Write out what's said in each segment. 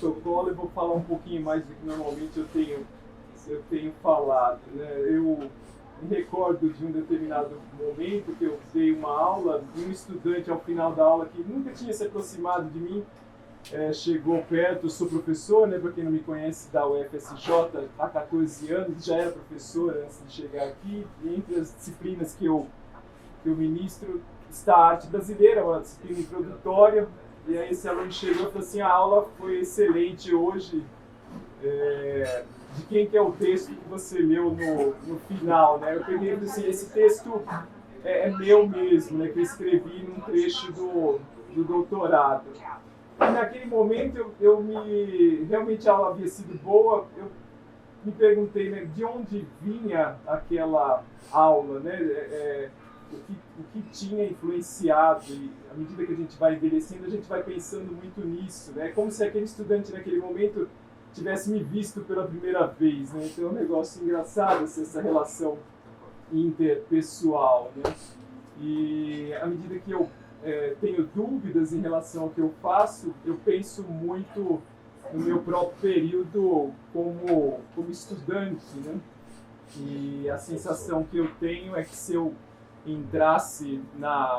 protocolo, eu vou falar um pouquinho mais do que normalmente eu tenho falado, né? Eu me recordo de um determinado momento que eu dei uma aula e um estudante ao final da aula que nunca tinha se aproximado de mim, chegou perto. Eu sou professor, né, para quem não me conhece, da UFSJ há 14 anos, já era professor antes de chegar aqui, e entre as disciplinas que eu ministro está a arte brasileira, uma disciplina introdutória. E aí esse aluno chegou e falou assim: a aula foi excelente hoje, de quem que é o texto que você leu no final, né? Eu peguei e falei assim: esse texto é meu mesmo, né, que eu escrevi num trecho do doutorado. E naquele momento realmente a aula havia sido boa. Eu me perguntei, né, de onde vinha aquela aula, né? O que tinha influenciado, e à medida que a gente vai envelhecendo, a gente vai pensando muito nisso, né? É como se aquele estudante naquele momento tivesse me visto pela primeira vez, né? Então é um negócio engraçado essa relação interpessoal, né? E à medida que eu tenho dúvidas em relação ao que eu faço, eu penso muito no meu próprio período como estudante, né? E a sensação que eu tenho é que se eu entrasse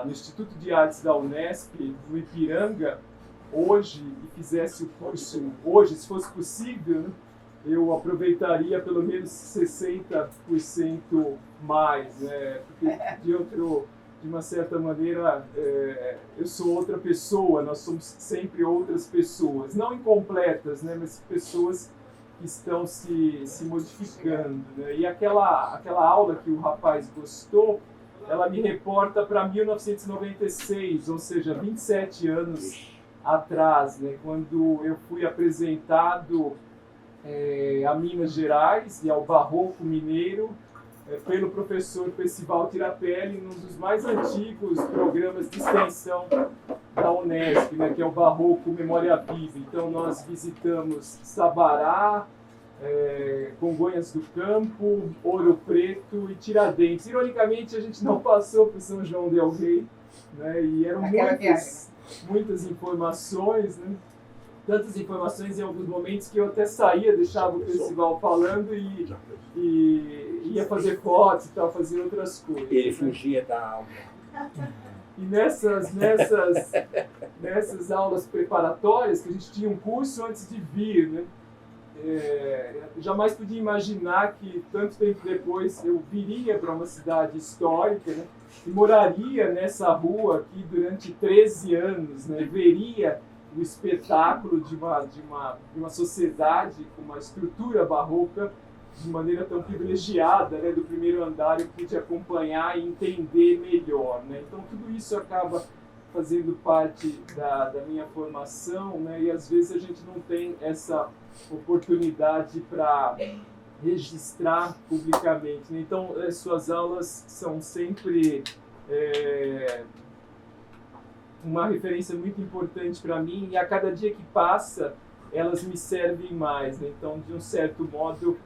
no Instituto de Artes da Unesp, no Ipiranga, hoje, e fizesse o curso hoje, se fosse possível, né, eu aproveitaria pelo menos 60% mais, né? Porque de uma certa maneira, eu sou outra pessoa, nós somos sempre outras pessoas, não incompletas, né, mas pessoas que estão se modificando, né? E aquela aula que o rapaz gostou, ela me reporta para 1996, ou seja, 27 anos atrás, né, quando eu fui apresentado a Minas Gerais e ao Barroco Mineiro pelo professor Percival Tirapelli, num dos mais antigos programas de extensão da Unesp, né, que é o Barroco Memória Viva. Então nós visitamos Sabará, Congonhas do Campo, Ouro Preto e Tiradentes. Ironicamente, a gente não passou por São João del Rei, né, e eram muitas informações, né? Tantas informações em alguns momentos que eu até saía, deixava o festival falando e ia fazer fotos e tal, fazer outras coisas. Ele fugia da aula. E nessas aulas preparatórias, que a gente tinha um curso antes de vir, né? Jamais podia imaginar que tanto tempo depois eu viria para uma cidade histórica, né, e moraria nessa rua aqui durante 13 anos, né, veria o espetáculo de uma sociedade com uma estrutura barroca de maneira tão privilegiada, né, do primeiro andar eu pude acompanhar e entender melhor, né? Então tudo isso acaba fazendo parte da minha formação, né, e às vezes a gente não tem essa oportunidade para registrar publicamente, né? Então suas aulas são sempre uma referência muito importante para mim, e a cada dia que passa elas me servem mais, né? Então, de um certo modo,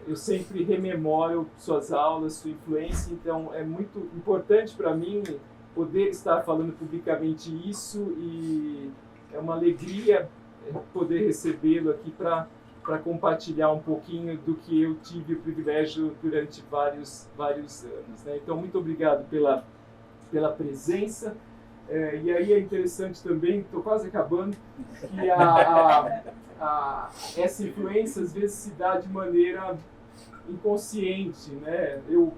eu sempre rememoro suas aulas, sua influência. Então é muito importante para mim poder estar falando publicamente isso, e é uma alegria poder recebê-lo aqui para compartilhar um pouquinho do que eu tive o privilégio durante vários anos, né? Então, muito obrigado pela presença. E aí é interessante também, estou quase acabando, que essa influência às vezes se dá de maneira inconsciente, né? Eu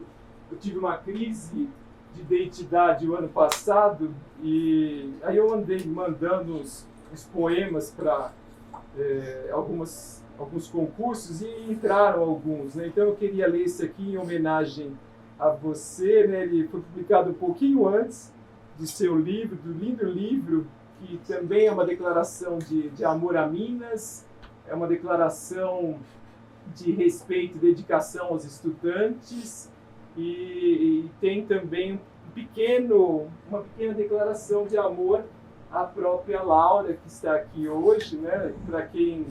tive uma crise de identidade o ano passado, e aí eu andei mandando os poemas para alguns concursos, e entraram alguns, né? Então eu queria ler esse aqui em homenagem a você, né? Ele foi publicado um pouquinho antes do seu livro, do lindo livro, que também é uma declaração de amor a Minas, é uma declaração de respeito e dedicação aos estudantes, e tem também uma pequena declaração de amor à própria Laura, que está aqui hoje, né? Para quem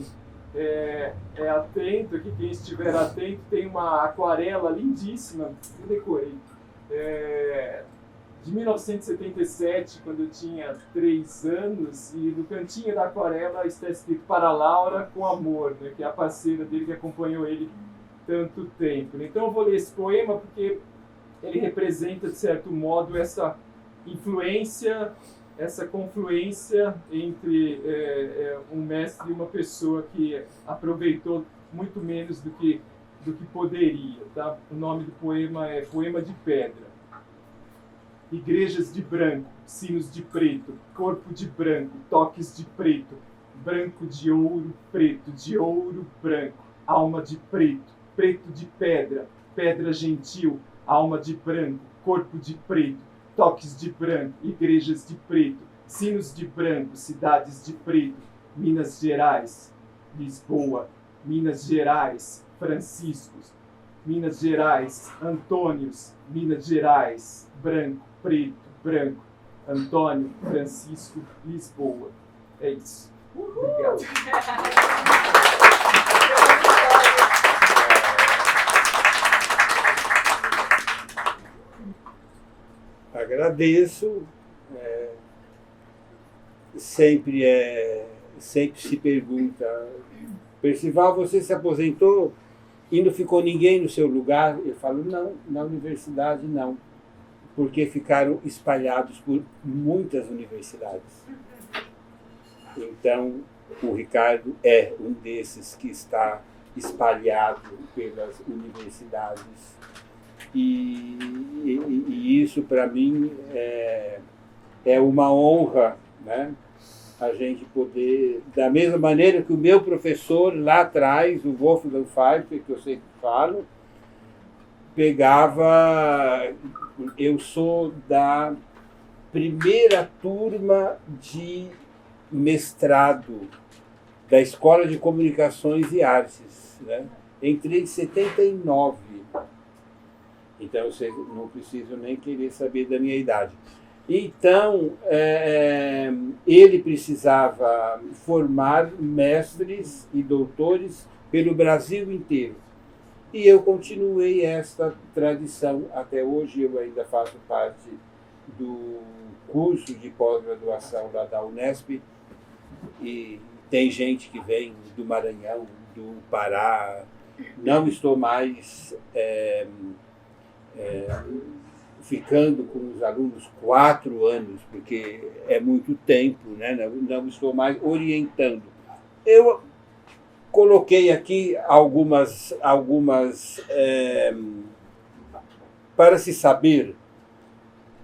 é atento aqui, quem estiver atento, tem uma aquarela lindíssima, eu decorei, de 1977, quando eu tinha 3 anos, e no cantinho da aquarela está escrito "Para Laura com amor", né, que é a parceira dele que acompanhou ele tanto tempo. Então eu vou ler esse poema porque ele representa, de certo modo, essa influência, essa confluência entre um mestre e uma pessoa que aproveitou muito menos do que poderia. Tá? O nome do poema é Poema de Pedra. Igrejas de branco, sinos de preto, corpo de branco, toques de preto, branco de ouro, preto de ouro, branco, alma de preto, preto de pedra, pedra gentil, alma de branco, corpo de preto, toques de branco, igrejas de preto, sinos de branco, cidades de preto, Minas Gerais, Lisboa, Minas Gerais, Franciscos, Minas Gerais, Antônios, Minas Gerais, branco, preto, branco, Antônio, Francisco, Lisboa. É isso. Obrigado. Agradeço. Sempre se pergunta: Percival, você se aposentou e não ficou ninguém no seu lugar? Eu falo: não, na universidade não, porque ficaram espalhados por muitas universidades. Então, o Ricardo é um desses que está espalhado pelas universidades. E isso, para mim, é uma honra, né? A gente poder, da mesma maneira que o meu professor lá atrás, o Wolfgang Pfeiffer, que eu sempre falo, pegava... Eu sou da primeira turma de mestrado da Escola de Comunicações e Artes, né? Entrei em 79. Então, vocês não precisam nem querer saber da minha idade. Então, ele precisava formar mestres e doutores pelo Brasil inteiro. E eu continuei esta tradição. Até hoje eu ainda faço parte do curso de pós-graduação lá da Unesp. E tem gente que vem do Maranhão, do Pará. Não estou mais ficando com os alunos 4 anos, porque é muito tempo, né? Não estou mais orientando. Eu coloquei aqui algumas para se saber.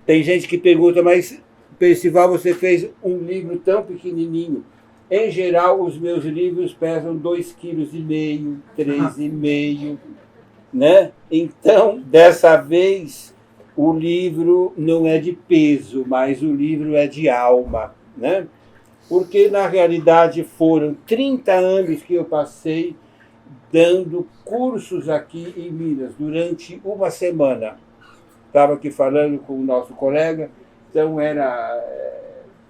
Tem gente que pergunta: mas, Percival, você fez um livro tão pequenininho. Em geral, os meus livros pesam 2,5 kg, 3,5 kg, né? Então, dessa vez, o livro não é de peso, mas o livro é de alma, né? Porque, na realidade, foram 30 anos que eu passei dando cursos aqui em Minas, durante uma semana. Estava aqui falando com o nosso colega, então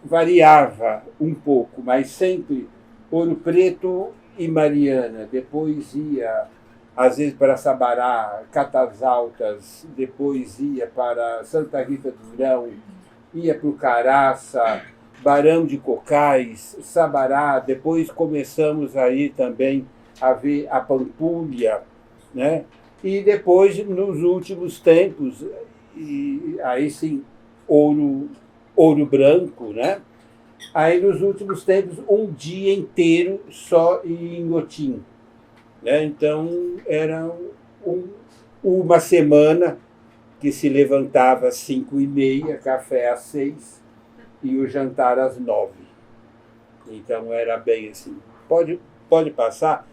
variava um pouco, mas sempre Ouro Preto e Mariana. Depois ia, às vezes, para Sabará, Catas Altas, depois ia para Santa Rita do Grão, ia para o Caraça, Barão de Cocais, Sabará. Depois começamos aí também a ver a Pampulha, né? E depois, nos últimos tempos, e aí sim, Ouro Branco, né? Aí, nos últimos tempos, um dia inteiro só em Inhotim, né? Então, era uma semana que se levantava às 5h30, café às 6 e o jantar às 9. Então, era bem assim. Pode passar.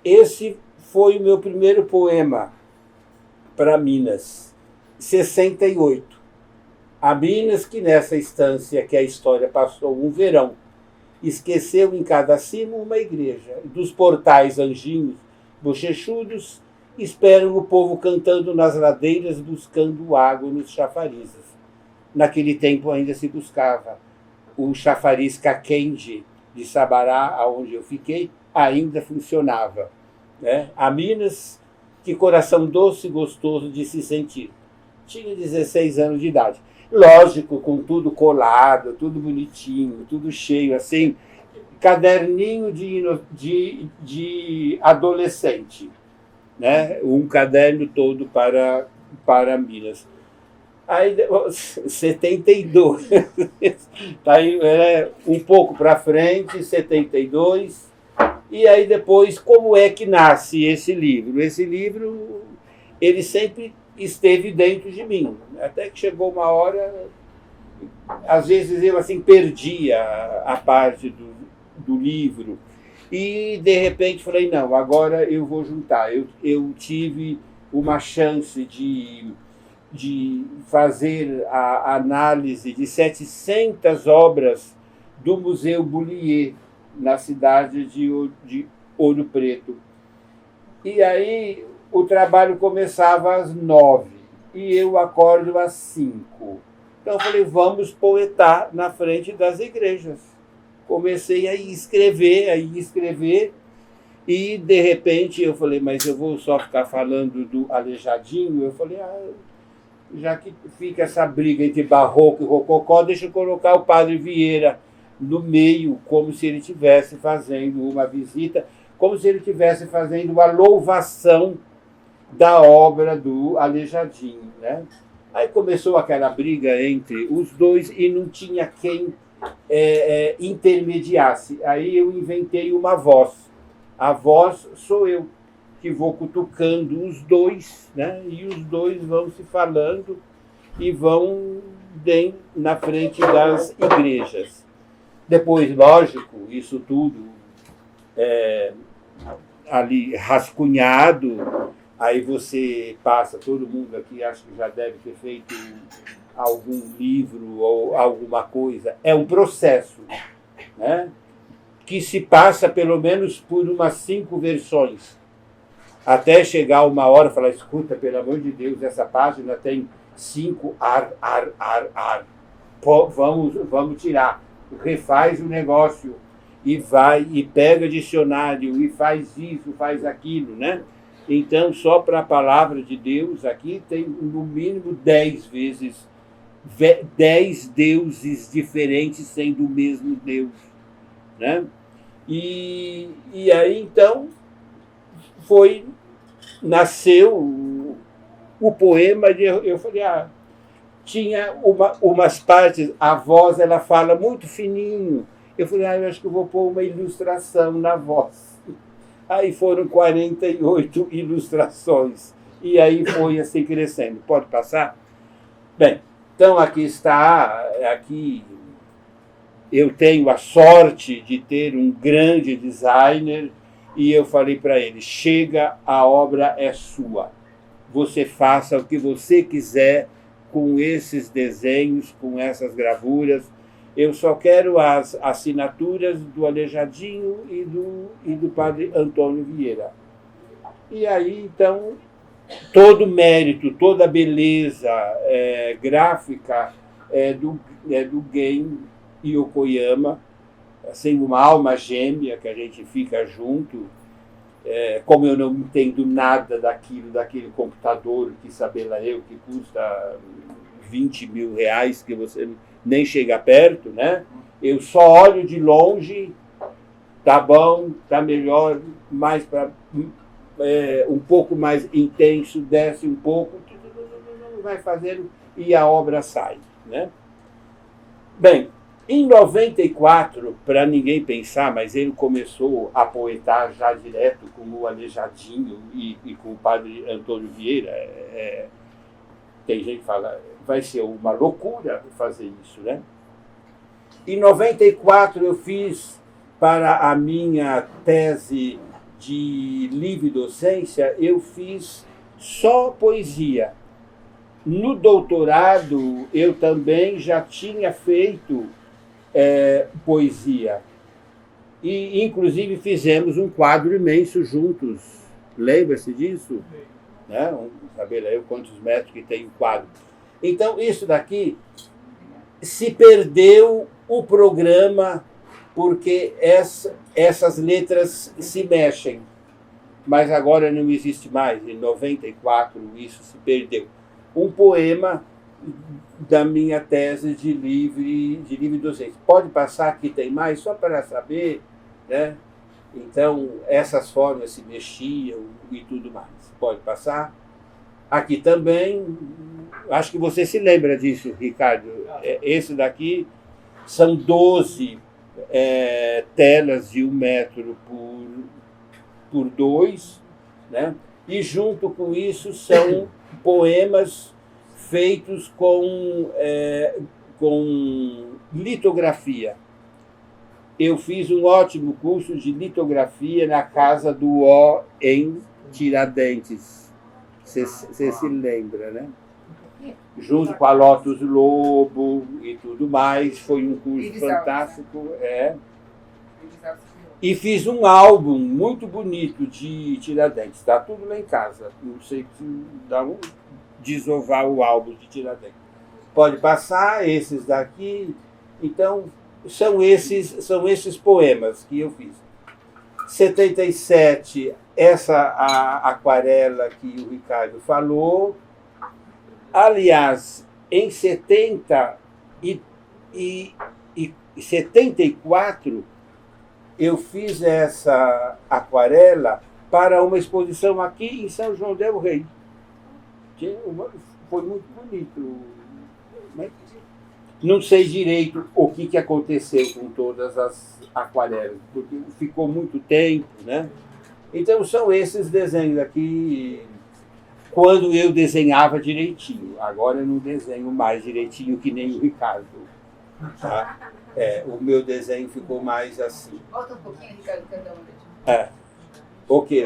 Esse foi o meu primeiro poema para Minas, 68. A Minas, que nessa estância que a história passou um verão, esqueceu em cada cimo uma igreja. Dos portais anjinhos bochechudos esperam o povo cantando nas ladeiras, buscando água nos chafarizes. Naquele tempo ainda se buscava. O chafariz Kakende de Sabará, onde eu fiquei, ainda funcionava, né? A Minas, que coração doce e gostoso de se sentir. Tinha 16 anos de idade. Lógico, com tudo colado, tudo bonitinho, tudo cheio, assim, caderninho de adolescente, né? Um caderno todo para Minas. Aí, 72, tá aí, um pouco para frente, 72, e aí depois, como é que nasce esse livro? Esse livro, ele sempre esteve dentro de mim, até que chegou uma hora, às vezes eu assim perdia a parte do livro, e de repente falei, não, agora eu vou juntar. Eu tive uma chance de fazer a análise de 700 obras do Museu Bullier, na cidade de Ouro Preto. E aí o trabalho começava às 9 e eu acordo às 5. Então eu falei, vamos poetar na frente das igrejas. Comecei a escrever, e de repente eu falei, mas eu vou só ficar falando do Aleijadinho? Eu falei, já que fica essa briga entre barroco e rococó, deixa eu colocar o Padre Vieira no meio, como se ele estivesse fazendo uma visita, como se ele estivesse fazendo uma louvação da obra do Aleijadinho, né? Aí começou aquela briga entre os dois e não tinha quem intermediasse. Aí eu inventei uma voz. A voz sou eu, que vou cutucando os dois, né? E os dois vão se falando e vão bem na frente das igrejas. Depois, lógico, isso tudo ali rascunhado, aí você passa, todo mundo aqui acho que já deve ter feito algum livro ou alguma coisa. É um processo, né? Que se passa pelo menos por umas 5 versões, até chegar uma hora e falar, escuta, pelo amor de Deus, essa página tem 5 Pô, vamos tirar. Refaz o negócio e vai e pega dicionário e faz isso, faz aquilo, né? Então, só para a palavra de Deus aqui tem no mínimo 10 vezes, 10 deuses diferentes sendo o mesmo Deus, né? E aí, então, nasceu o poema, eu falei, tinha umas partes, a voz ela fala muito fininho. Eu falei, eu acho que eu vou pôr uma ilustração na voz. Aí foram 48 ilustrações. E aí foi assim crescendo. Pode passar? Bem, então aqui está, aqui eu tenho a sorte de ter um grande designer, e eu falei para ele, chega, a obra é sua. Você faça o que você quiser com esses desenhos, com essas gravuras. Eu só quero as assinaturas do Aleijadinho e do Padre Antônio Vieira. E aí, então, todo o mérito, toda a beleza gráfica do Gen Yokoyama, assim, uma alma gêmea que a gente fica junto. Como eu não entendo nada daquele computador, que saber lá eu, que custa 20 mil reais, que você nem chega perto, né? Eu só olho de longe, tá bom, tá melhor, mais para um pouco mais intenso, desce um pouco, vai fazendo e a obra sai, né? Bem, em 94, para ninguém pensar, mas ele começou a poetar já direto com o Aleijadinho e com o Padre Antônio Vieira. Tem gente que fala, vai ser uma loucura fazer isso, né? Em 94 eu fiz, para a minha tese de livre docência, eu fiz só poesia. No doutorado, eu também já tinha feito poesia. E, inclusive, fizemos um quadro imenso juntos. Lembra-se disso? Né? Saber lá eu quantos metros que tem o quadro. Então, isso daqui se perdeu o programa porque essas letras se mexem. Mas agora não existe mais. Em 94 isso se perdeu. um poema da minha tese de livre docência. Pode passar que tem mais, só para saber, né? Então, essas formas se mexiam e tudo mais. Pode passar. Aqui também, acho que você se lembra disso, Ricardo. Esse daqui são 12 telas de 1 metro por 2, né? E junto com isso são poemas feitos com litografia. Eu fiz um ótimo curso de litografia na Casa do Ó, em Tiradentes. Você se lembra, né? Junto com a Lotus Lobo e tudo mais. Foi um curso fantástico. E fiz um álbum muito bonito de Tiradentes. Está tudo lá em casa. Não sei se dá um desovar o álbum de Tiradentes. Pode passar, esses daqui. Então, são esses poemas que eu fiz. 77, essa aquarela que o Ricardo falou. Aliás, em 74, eu fiz essa aquarela para uma exposição aqui em São João del Rei. Foi muito bonito. Não sei direito o que aconteceu com todas as aquarelas, porque ficou muito tempo, né? Então, são esses desenhos aqui, quando eu desenhava direitinho. Agora eu não desenho mais direitinho que nem o Ricardo. Tá? O meu desenho ficou mais assim. Volta um pouquinho, Ricardo, cada um. Ok.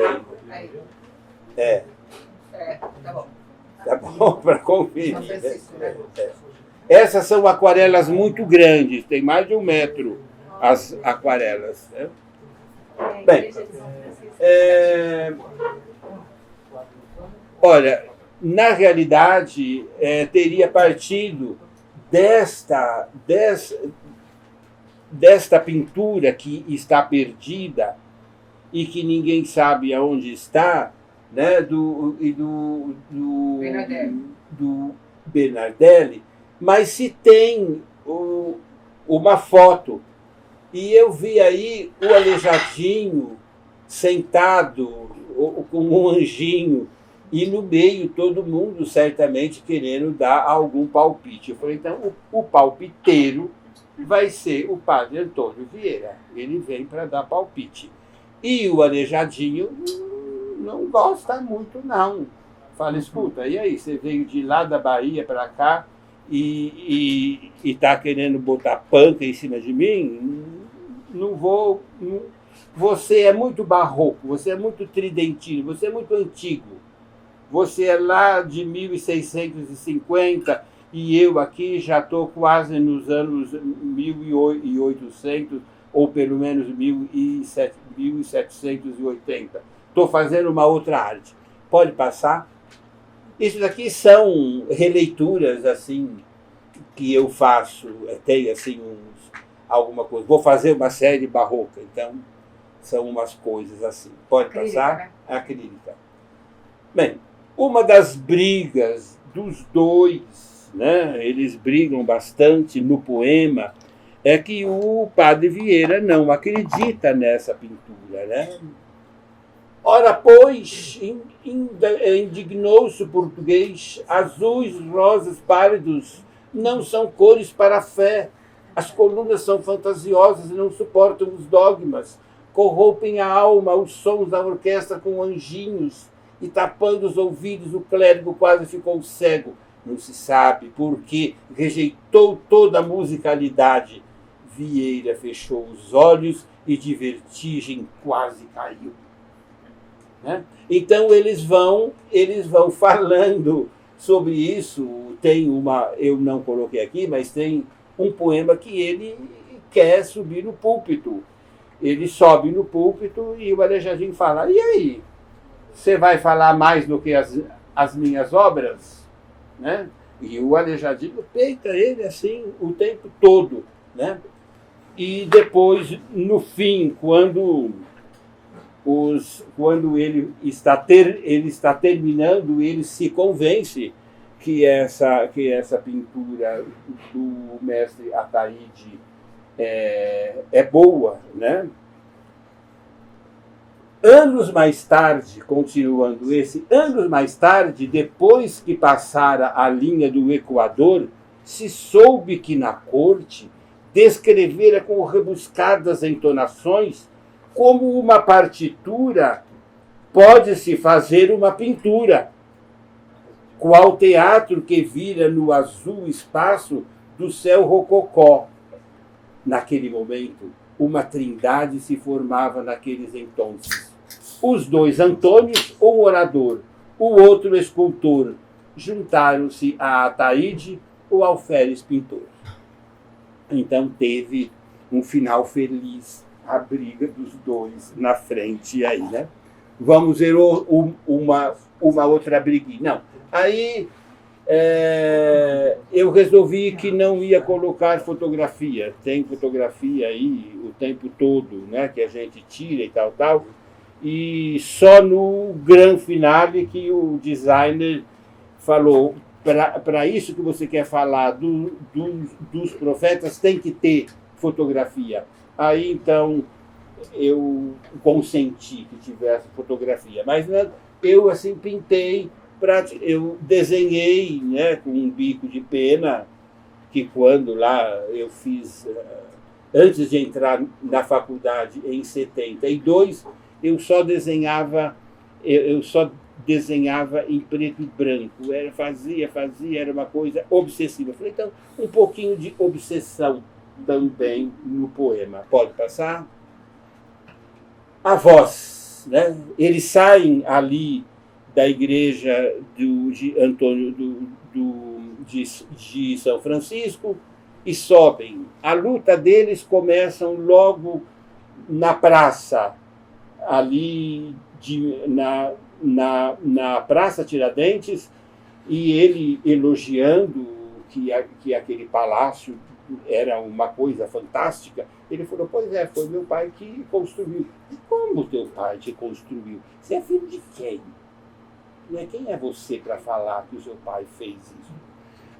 Tá bom. Tá bom para conferir. Né? Essas são aquarelas muito grandes, tem mais de 1 metro as aquarelas. Né? Bem, olha, na realidade, teria partido desta pintura que está perdida e que ninguém sabe aonde está, né, do Bernardelli, mas se tem uma foto. E eu vi aí o Aleijadinho sentado com um anjinho e no meio todo mundo certamente querendo dar algum palpite. Eu falei, então o palpiteiro vai ser o padre Antônio Vieira. Ele vem para dar palpite. E o Aleijadinho não gosta muito, não. Fala, escuta, e aí, você veio de lá da Bahia para cá e está querendo botar panca em cima de mim? Não vou... Você é muito barroco, você é muito tridentino, você é muito antigo. Você é lá de 1650 e eu aqui já estou quase nos anos 1800, ou pelo menos 1780. Estou fazendo uma outra arte. Pode passar? Isso daqui são releituras assim que eu faço. Tem assim alguma coisa. Vou fazer uma série barroca, então são umas coisas assim. Pode passar? Acrílica. Bem, uma das brigas dos dois, né, eles brigam bastante no poema, é que o padre Vieira não acredita nessa pintura, né? Ora, pois, indignou-se o português, azuis, rosas, pálidos, não são cores para a fé. As colunas são fantasiosas e não suportam os dogmas. Corrompem a alma os sons da orquestra com anjinhos e, tapando os ouvidos, o clérigo quase ficou cego. Não se sabe por que rejeitou toda a musicalidade. Vieira fechou os olhos e de vertigem quase caiu. Né? Então eles vão falando sobre isso. Tem eu não coloquei aqui, mas tem um poema que ele quer subir no púlpito. Ele sobe no púlpito e o Aleijadinho fala, e aí? Você vai falar mais do que as minhas obras? Né? E o Aleijadinho peita ele assim o tempo todo. Né? E depois, no fim, quando ele está terminando, ele se convence essa pintura do mestre Ataíde é boa, né? Anos mais tarde, continuando anos mais tarde, depois que passara a linha do Equador, se soube que na corte descrevera com rebuscadas entonações como uma partitura pode-se fazer uma pintura, qual teatro que vira no azul espaço do céu rococó. Naquele momento, uma trindade se formava naqueles entonces. Os dois Antônios, um orador, o outro escultor, juntaram-se a Ataíde, o alferes pintor. Então teve um final feliz, a briga dos dois na frente aí, né? Vamos ver uma outra briguinha. Não, aí eu resolvi que não ia colocar fotografia. Tem fotografia aí o tempo todo, né, que a gente tira e tal. E só no grande finale que o designer falou, para isso que você quer falar dos profetas, tem que ter fotografia. Aí, então, eu consenti que tivesse fotografia. Mas eu, assim, eu desenhei, né, com um bico de pena, que quando lá eu fiz, antes de entrar na faculdade, em 72, eu só desenhava em preto e branco. Fazia, era uma coisa obsessiva. Eu falei, então, um pouquinho de obsessão também no poema. Pode passar? A voz, né? Eles saem ali da igreja de São Francisco e sobem. A luta deles começa logo na praça, ali na Praça Tiradentes, e ele elogiando que aquele palácio era uma coisa fantástica. Ele falou, pois é, foi meu pai que construiu. Como teu pai te construiu? Você é filho de quem? Quem é você para falar que o seu pai fez isso?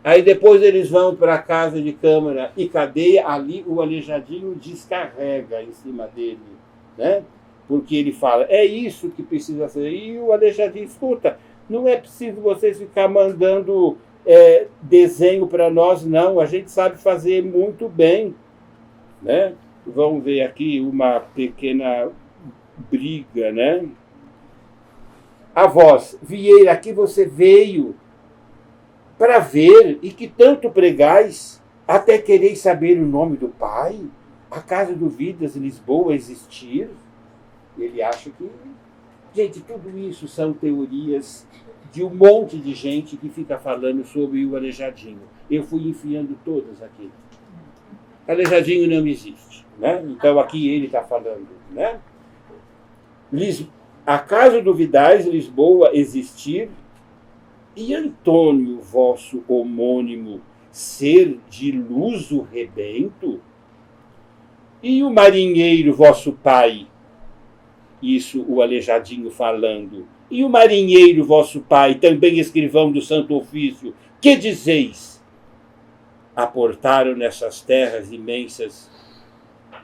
Aí depois eles vão para a casa de câmara e cadeia, ali o Aleijadinho descarrega em cima dele, né? Porque ele fala, é isso que precisa ser. E o Aleijadinho, escuta, não é preciso vocês ficar mandando desenho para nós, não. A gente sabe fazer muito bem, né? Vamos ver aqui uma pequena briga, né? A voz, Vieira, aqui você veio para ver e que tanto pregais, até quereis saber o nome do Pai? Acaso duvidas Lisboa existir? Ele acha que... Gente, tudo isso são teorias de um monte de gente que fica falando sobre o Aleijadinho. Eu fui enfiando todas aqui. Aleijadinho não existe, né? Então aqui ele está falando, né? Acaso duvidais Lisboa existir? E Antônio, vosso homônimo, ser de luso rebento? E o marinheiro, vosso pai? Isso o Aleijadinho falando. E o marinheiro, vosso pai, também escrivão do Santo Ofício, que dizeis? Aportaram nessas terras imensas,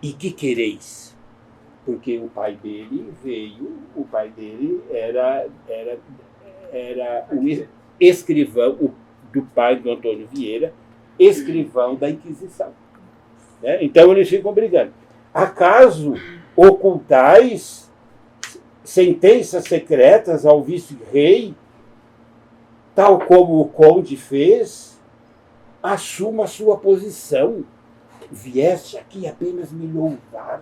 e que quereis? Porque o pai dele era o escrivão do pai do Antônio Vieira, escrivão da Inquisição. Né? Então eles ficam brigando. Acaso ocultais sentenças secretas ao vice-rei, tal como o conde fez? Assuma a sua posição. Vieste aqui apenas me louvar.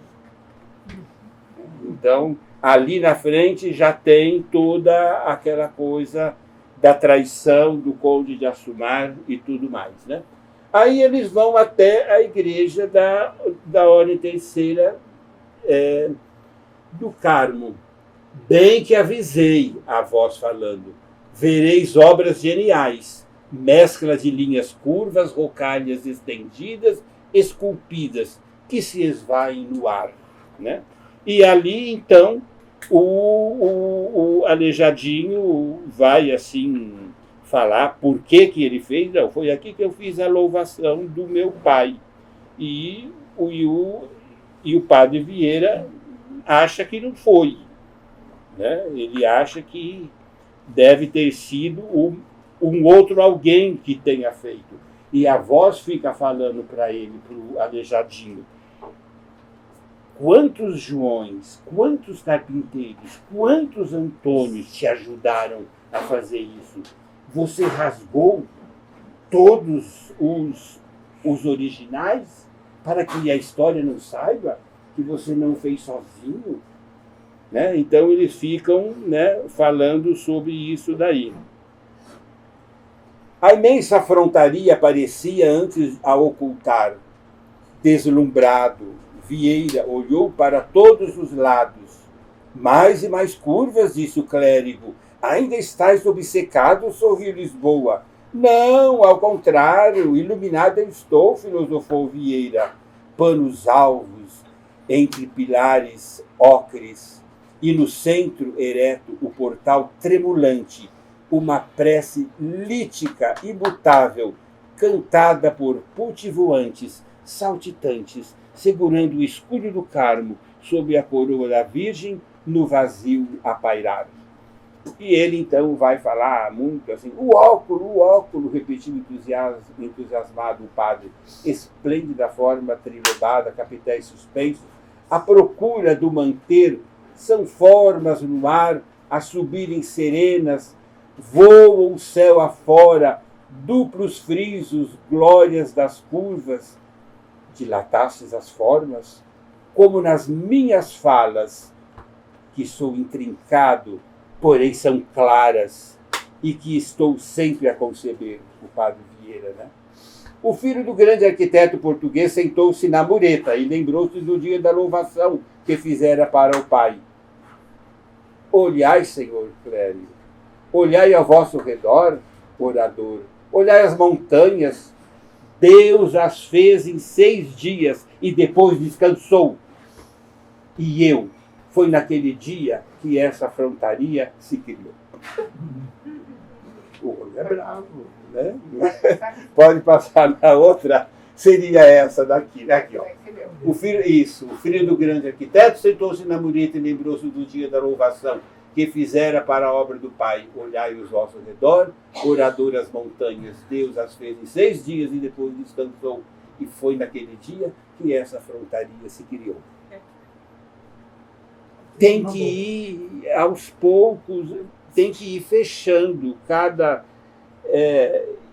Então, ali na frente já tem toda aquela coisa da traição do conde de Assumar e tudo mais, né? Aí eles vão até a igreja da Ordem Terceira do Carmo. Bem que avisei, a voz falando, vereis obras geniais, mescla de linhas curvas, rocalhas estendidas, esculpidas, que se esvaem no ar, né? E ali, então, o Aleijadinho vai, assim, falar por que ele fez. Não, foi aqui que eu fiz a louvação do meu pai. E o padre Vieira acha que não foi. Né? Ele acha que deve ter sido um outro alguém que tenha feito. E a voz fica falando para ele, para o Aleijadinho: quantos Joões, quantos carpinteiros, quantos Antônios te ajudaram a fazer isso? Você rasgou todos os originais para que a história não saiba que você não fez sozinho? Né? Então eles ficam, né, falando sobre isso daí. A imensa frontaria parecia antes a ocultar. Deslumbrado, Vieira olhou para todos os lados. Mais e mais curvas, disse o clérigo. Ainda estás obcecado, sorriu Lisboa. Não, ao contrário, iluminado eu estou, filosofou Vieira. Panos alvos, entre pilares ocres, e no centro ereto o portal tremulante, uma prece lítica, imutável, cantada por putivoantes, saltitantes, segurando o escudo do Carmo sob a coroa da Virgem, no vazio a pairar. E ele, então, vai falar muito assim: o óculo, repetiu entusiasmado o padre, esplêndida forma trilobada, capitéis suspensos, a procura do manter, são formas no ar a subirem serenas, voam o céu afora, duplos frisos, glórias das curvas. Dilatastes as formas, como nas minhas falas, que sou intrincado, porém são claras, e que estou sempre a conceber, o padre Vieira, né? O filho do grande arquiteto português sentou-se na mureta e lembrou-se do dia da louvação que fizera para o pai. Olhai, senhor clérigo, olhai ao vosso redor, orador, olhai as montanhas. Deus as fez em 6 dias e depois descansou. E foi naquele dia que essa frontaria se criou. O homem é bravo, né? Pode passar na outra, seria essa daqui, né? Aqui, ó. O filho do grande arquiteto sentou-se na mureta e lembrou-se do dia da louvação que fizera para a obra do Pai. Olhai os vossos redor, orador as montanhas, Deus as fez em 6 dias e depois descansou. E foi naquele dia que essa frontaria se criou. Tem que ir aos poucos, tem que ir fechando cada...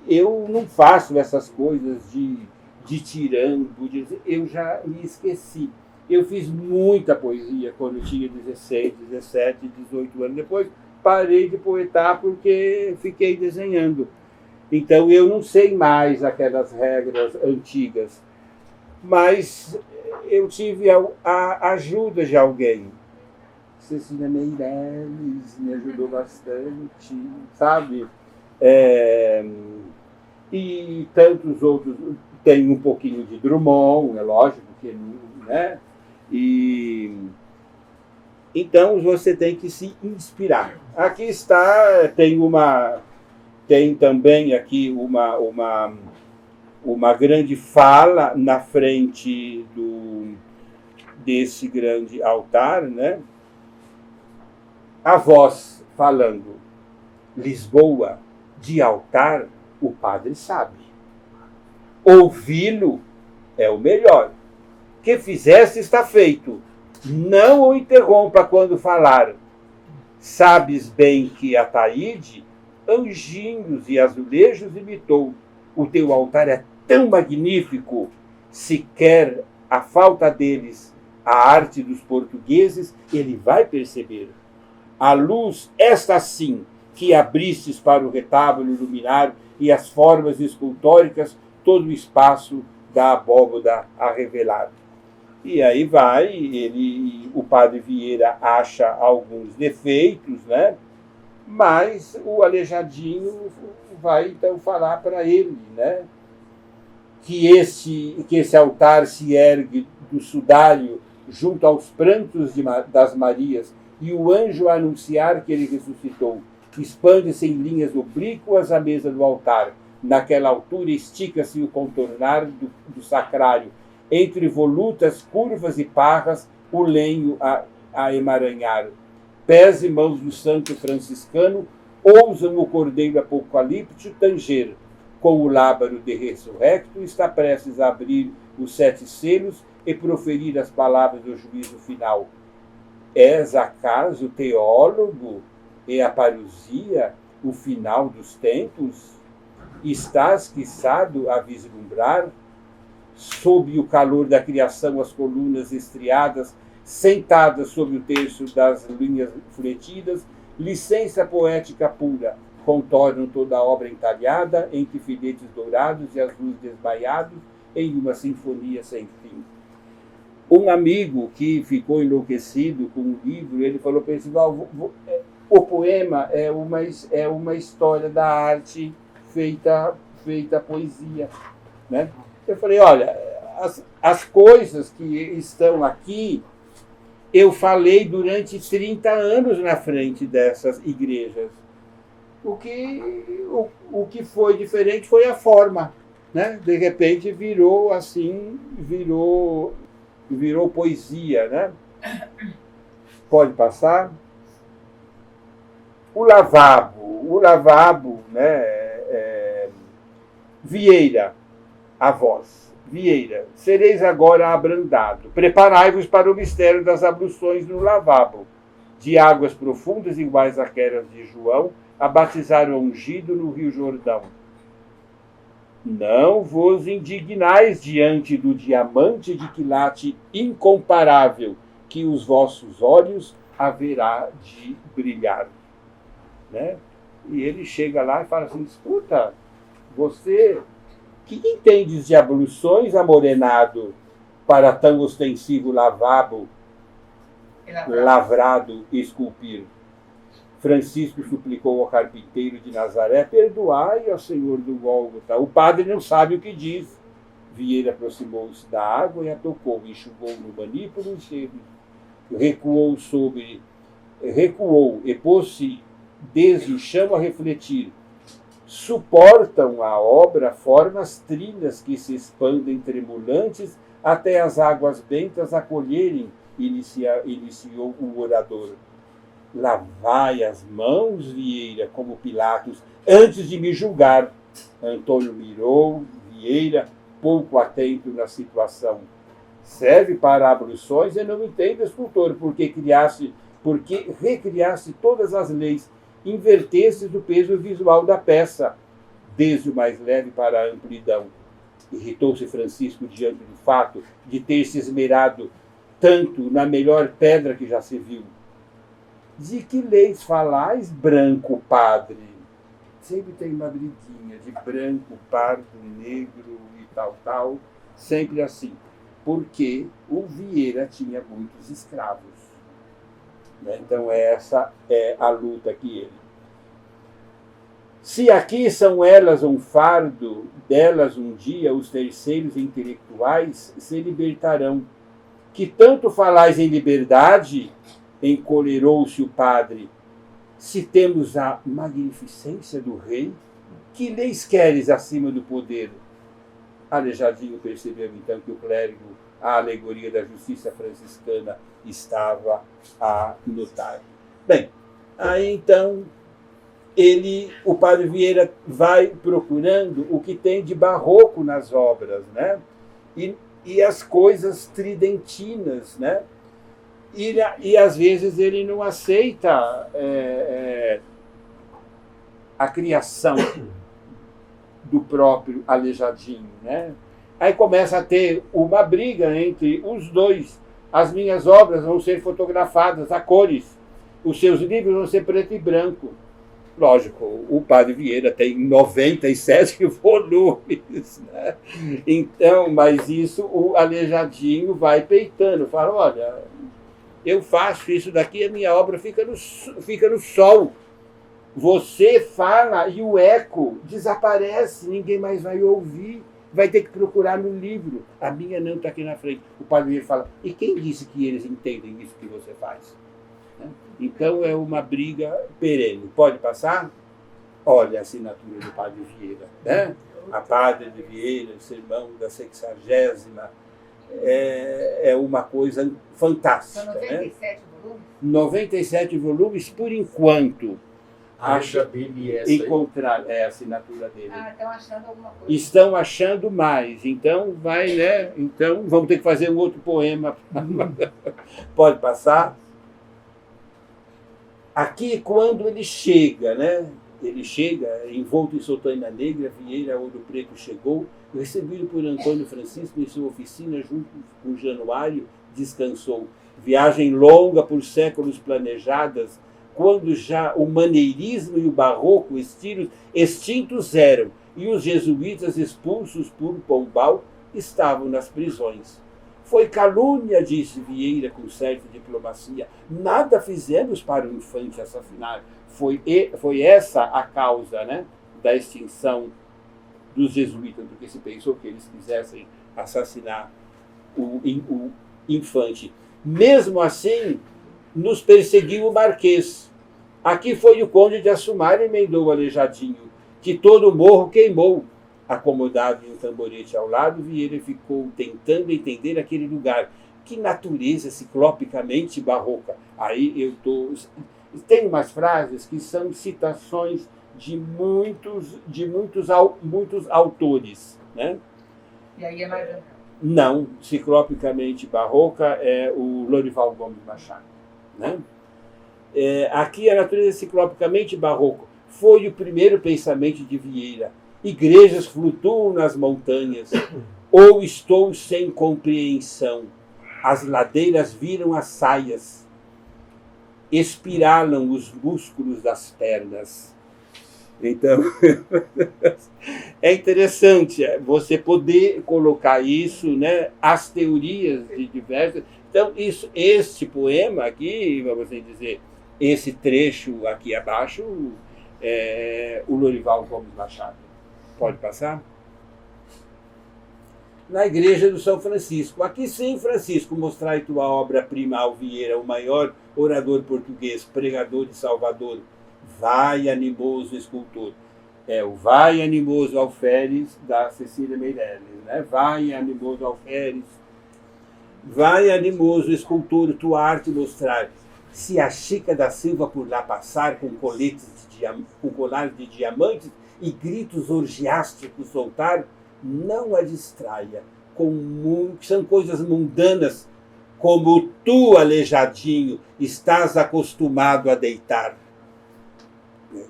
eu não faço essas coisas de tirando, eu já me esqueci. Eu fiz muita poesia quando eu tinha 16, 17, 18 anos. Depois parei de poetar porque fiquei desenhando. Então eu não sei mais aquelas regras antigas. Mas eu tive a ajuda de alguém. Cecília Meirelles me ajudou bastante, sabe? E tantos outros. Tem um pouquinho de Drummond, é lógico que não, né? Então você tem que se inspirar. Aqui está, tem também aqui uma grande fala na frente desse grande altar, né? A voz falando: Lisboa, de altar o padre sabe. Ouvi-lo é o melhor. Que fizeste está feito. Não o interrompa quando falar. Sabes bem que a Taíde anjinhos e azulejos imitou. O teu altar é tão magnífico. Se quer a falta deles, a arte dos portugueses, ele vai perceber. A luz, esta sim, que abristes para o retábulo luminar e as formas escultóricas, todo o espaço da abóboda a revelar. E aí o padre Vieira acha alguns defeitos, né? Mas o Aleijadinho vai então falar para ele, né? Que esse altar se ergue do sudário junto aos prantos das Marias e o anjo anunciar que ele ressuscitou. expande-se em linhas oblíquas a mesa do altar. Naquela altura estica-se o contornar do sacrário. Entre volutas, curvas e parras, o lenho a emaranhar. Pés e mãos do santo franciscano ousam o cordeiro apocalíptico tanger. Com o lábaro de ressurrecto, está prestes a abrir os 7 selos e proferir as palavras do juízo final. És acaso teólogo e a parousia, o final dos tempos? Estás, quiçado, a vislumbrar? Sob o calor da criação, as colunas estriadas, sentadas sobre o terço das linhas fletidas, licença poética pura, contornam toda a obra entalhada, entre filetes dourados e azuis desmaiados, em uma sinfonia sem fim. Um amigo que ficou enlouquecido com o livro, ele falou para ele, o poema é uma história da arte feita poesia, né? Eu falei, olha, as coisas que estão aqui, eu falei durante 30 anos na frente dessas igrejas. O que foi diferente foi a forma, né? De repente virou poesia, né? Pode passar. O lavabo, né? Vieira, a voz. Vieira, sereis agora abrandado. Preparai-vos para o mistério das abluções no lavabo, de águas profundas iguais àquelas de João, a batizar o ungido no Rio Jordão. Não vos indignais diante do diamante de quilate incomparável, que os vossos olhos haverá de brilhar. Né? E ele chega lá e fala assim, escuta, você, que entendes de abluções, amorenado, para tão ostensivo lavabo, lavrado e esculpir? Francisco suplicou ao carpinteiro de Nazaré, perdoai ao Senhor do Gólgota. O padre não sabe o que diz. Vieira aproximou-se da água e a tocou, enxugou no manípulo e recuou e pôs-se desde o chão a refletir. Suportam a obra formas trinas que se expandem tremulantes até as águas bentas acolherem, iniciou o orador. Lavai as mãos, Vieira, como Pilatos, antes de me julgar. Antônio mirou Vieira, pouco atento na situação. Serve para abluções e não entende, escultor, porque recriaste todas as leis, invertestes do peso visual da peça, desde o mais leve para a amplidão. Irritou-se Francisco diante do fato de ter se esmerado tanto na melhor pedra que já se viu. De que leis falais, branco padre? Sempre tem uma briguinha de branco, pardo, negro e tal, sempre assim. Porque o Vieira tinha muitos escravos. Né? Então essa é a luta que ele. Se aqui são elas um fardo, delas um dia os terceiros intelectuais se libertarão. Que tanto falais em liberdade, encolerou-se o padre. Se temos a magnificência do rei, que leis queres acima do poder? Aleijadinho percebeu então que o clérigo, a alegoria da justiça franciscana, estava a notar. Bem, aí então o padre Vieira vai procurando o que tem de barroco nas obras, né? E as coisas tridentinas, né? E às vezes ele não aceita a criação do próprio Aleijadinho, né? Aí começa a ter uma briga entre os dois. As minhas obras vão ser fotografadas a cores. Os seus livros vão ser preto e branco. Lógico, o padre Vieira tem 97 volumes, né? Então, mas isso o Aleijadinho vai peitando. Fala, olha, eu faço isso daqui, a minha obra fica no sol. Você fala e o eco desaparece, ninguém mais vai ouvir, vai ter que procurar no livro. A minha não está aqui na frente. O padre Vieira fala, e quem disse que eles entendem isso que você faz? Né? Então é uma briga perene. Pode passar? Olha a assinatura do Padre Vieira. Né? A Padre de Vieira, sermão da 60ª, é uma coisa fantástica. São 97 volumes? 97 volumes por enquanto. A letra dele é essa aí? Encontrar a assinatura dele. Ah, estão achando alguma coisa. Estão achando mais, então vai, né? Então vamos ter que fazer um outro poema. Pode passar? Aqui quando ele chega, né? Ele chega envolto em sotaina negra, Vieira Ouro Preto chegou, recebido por Antônio Francisco em sua oficina, junto com Januário, descansou. Viagem longa por séculos planejadas, quando já o maneirismo e o barroco, estilos extintos eram, e os jesuítas expulsos por Pombal estavam nas prisões. Foi calúnia, disse Vieira com certa diplomacia. Nada fizemos para o infante assassinar. Foi essa a causa, né, da extinção dos jesuítas, porque se pensou que eles quisessem assassinar o infante. Mesmo assim, nos perseguiu o Marquês. Aqui foi o conde de Assumar, emendou Aleijadinho, que todo o morro queimou. Acomodado em um tamborete ao lado, Vieira ficou tentando entender aquele lugar. Que natureza ciclopicamente barroca. Aí eu estou... Tem umas frases que são citações de muitos autores. Né? E aí é mais branca. Não, ciclopicamente barroca é o Lorival Gomes Machado. Né? Aqui a natureza ciclopicamente barroca foi o primeiro pensamento de Vieira. Igrejas flutuam nas montanhas, ou estou sem compreensão. As ladeiras viram as saias, espiralam os músculos das pernas. Então, é interessante você poder colocar isso, né, as teorias de diversas... Então, este poema aqui, vamos dizer, esse trecho aqui abaixo, é o Lorival Gomes Machado. Pode passar? Na igreja do São Francisco. Aqui sim, Francisco, mostrai tua obra-prima ao Vieira, o maior orador português, pregador de Salvador. Vai, animoso escultor. É o Vai, animoso alferes, da Cecília Meirelles. Né? Vai, animoso alferes. Vai, animoso escultor, tua arte mostrar. Se a Chica da Silva por lá passar com colar de diamantes e gritos orgiásticos soltar, não a distraia. São coisas mundanas, como tu, Aleijadinho, estás acostumado a deitar.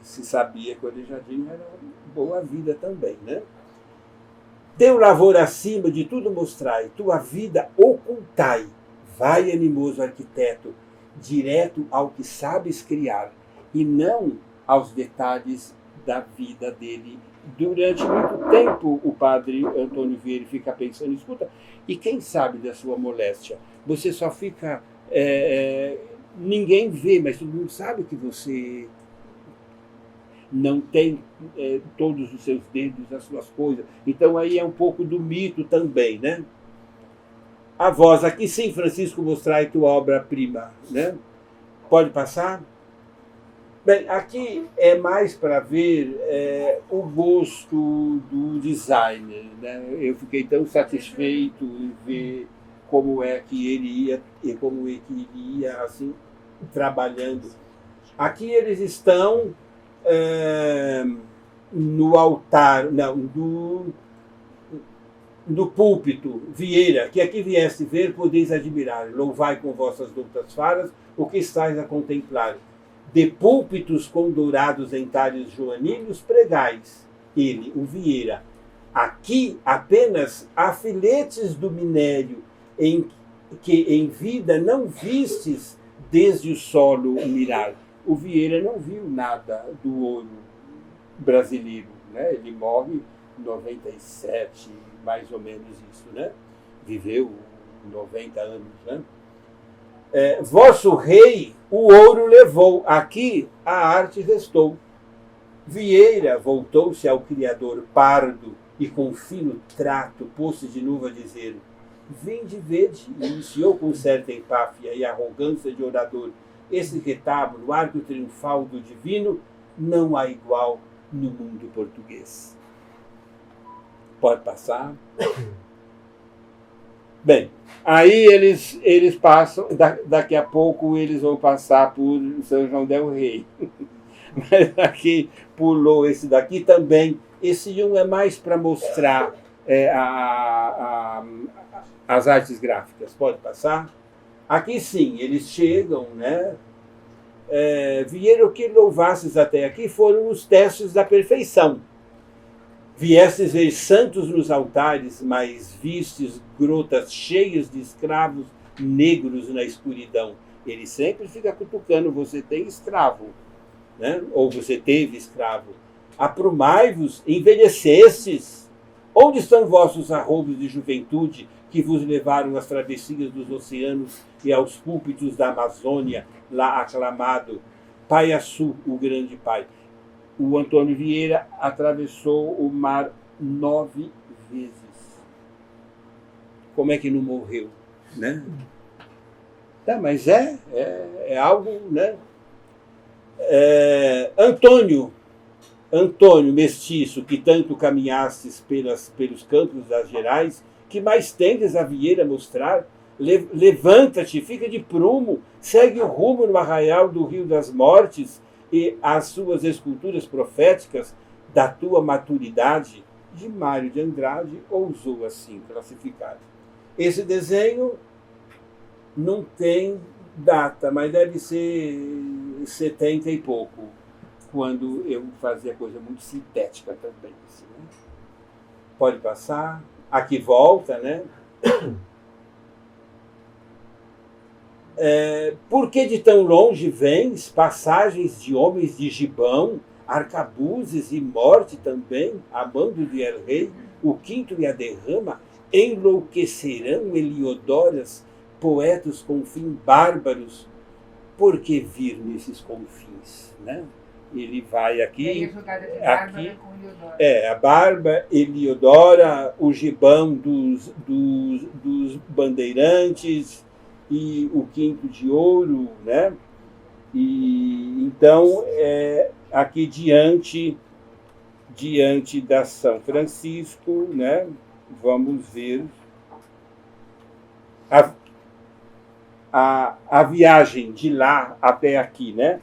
Se sabia que o Aleijadinho era boa vida também, né? Teu lavor acima de tudo mostrai, tua vida ocultai. Vai, animoso arquiteto, direto ao que sabes criar, e não aos detalhes da vida dele. Durante muito tempo, o padre Antônio Vieira fica pensando, escuta, e quem sabe da sua moléstia? Você só fica... ninguém vê, mas todo mundo sabe que você não tem todos os seus dedos, as suas coisas. Então aí é um pouco do mito também, né? A voz, aqui sim, Francisco, mostrai tua obra-prima, né? Pode passar? Bem, aqui é mais para ver o gosto do designer, né? Eu fiquei tão satisfeito em ver como é que ele ia, e como é que ele ia assim, trabalhando. Aqui eles estão no altar, não, no púlpito, Vieira, que aqui vieste ver, podeis admirar, louvai com vossas doutas falas o que estáis a contemplar. De púlpitos com dourados entalhos joaninos pregais, ele, o Vieira. Aqui apenas há filetes do minério, que em vida não vistes desde o solo mirar. O Vieira não viu nada do ouro brasileiro, né? Ele morre em 97, mais ou menos isso, né? Viveu 90 anos, né? Vosso rei o ouro levou, aqui a arte restou. Vieira voltou-se ao Criador pardo e com fino trato pôs-se de novo a dizer: vinde, vede, iniciou com certa empáfia e arrogância de orador. esse retábulo, o arco triunfal do divino, não há igual no mundo português. Pode passar. Bem, aí eles passam, daqui a pouco eles vão passar por São João del Rei. Mas aqui pulou esse daqui também. Esse um é mais para mostrar as artes gráficas. Pode passar? Aqui sim, eles chegam, né? Vieram que louvasses até aqui foram os testes da perfeição. Viestes ver santos nos altares, mas vistes grotas cheias de escravos negros na escuridão. Ele sempre fica cutucando, você tem escravo, né? Ou você teve escravo. Aprumai-vos, envelhecestes. Onde estão vossos arroubos de juventude que vos levaram às travessias dos oceanos e aos púlpitos da Amazônia, lá aclamado Paiaçu, o grande pai? O Antônio Vieira atravessou o mar 9 vezes. Como é que não morreu, né? Tá, mas é algo, né? Antônio mestiço, que tanto caminhastes pelos campos das Gerais, que mais tendes a Vieira mostrar? Levanta-te, fica de prumo, segue o rumo no arraial do Rio das Mortes, e as suas esculturas proféticas da tua maturidade, de Mário de Andrade, ousou assim classificar. Esse desenho não tem data, mas deve ser 70 e pouco, quando eu fazia coisa muito sintética também. Assim, né? Pode passar. Aqui volta, né? Por que de tão longe vens, passagens de homens de gibão, arcabuzes e morte também, amando de El Rei, o quinto e a derrama, enlouquecerão Heliodoras, poetas com fim bárbaros, por que vir nesses confins, né? Ele vai aqui, e aí a jogada de Bárbara aqui com Heliodora. a Barba, Heliodora, o gibão dos bandeirantes, e o quinto de ouro, né? E então aqui diante da São Francisco, né? Vamos ver a viagem de lá até aqui, né?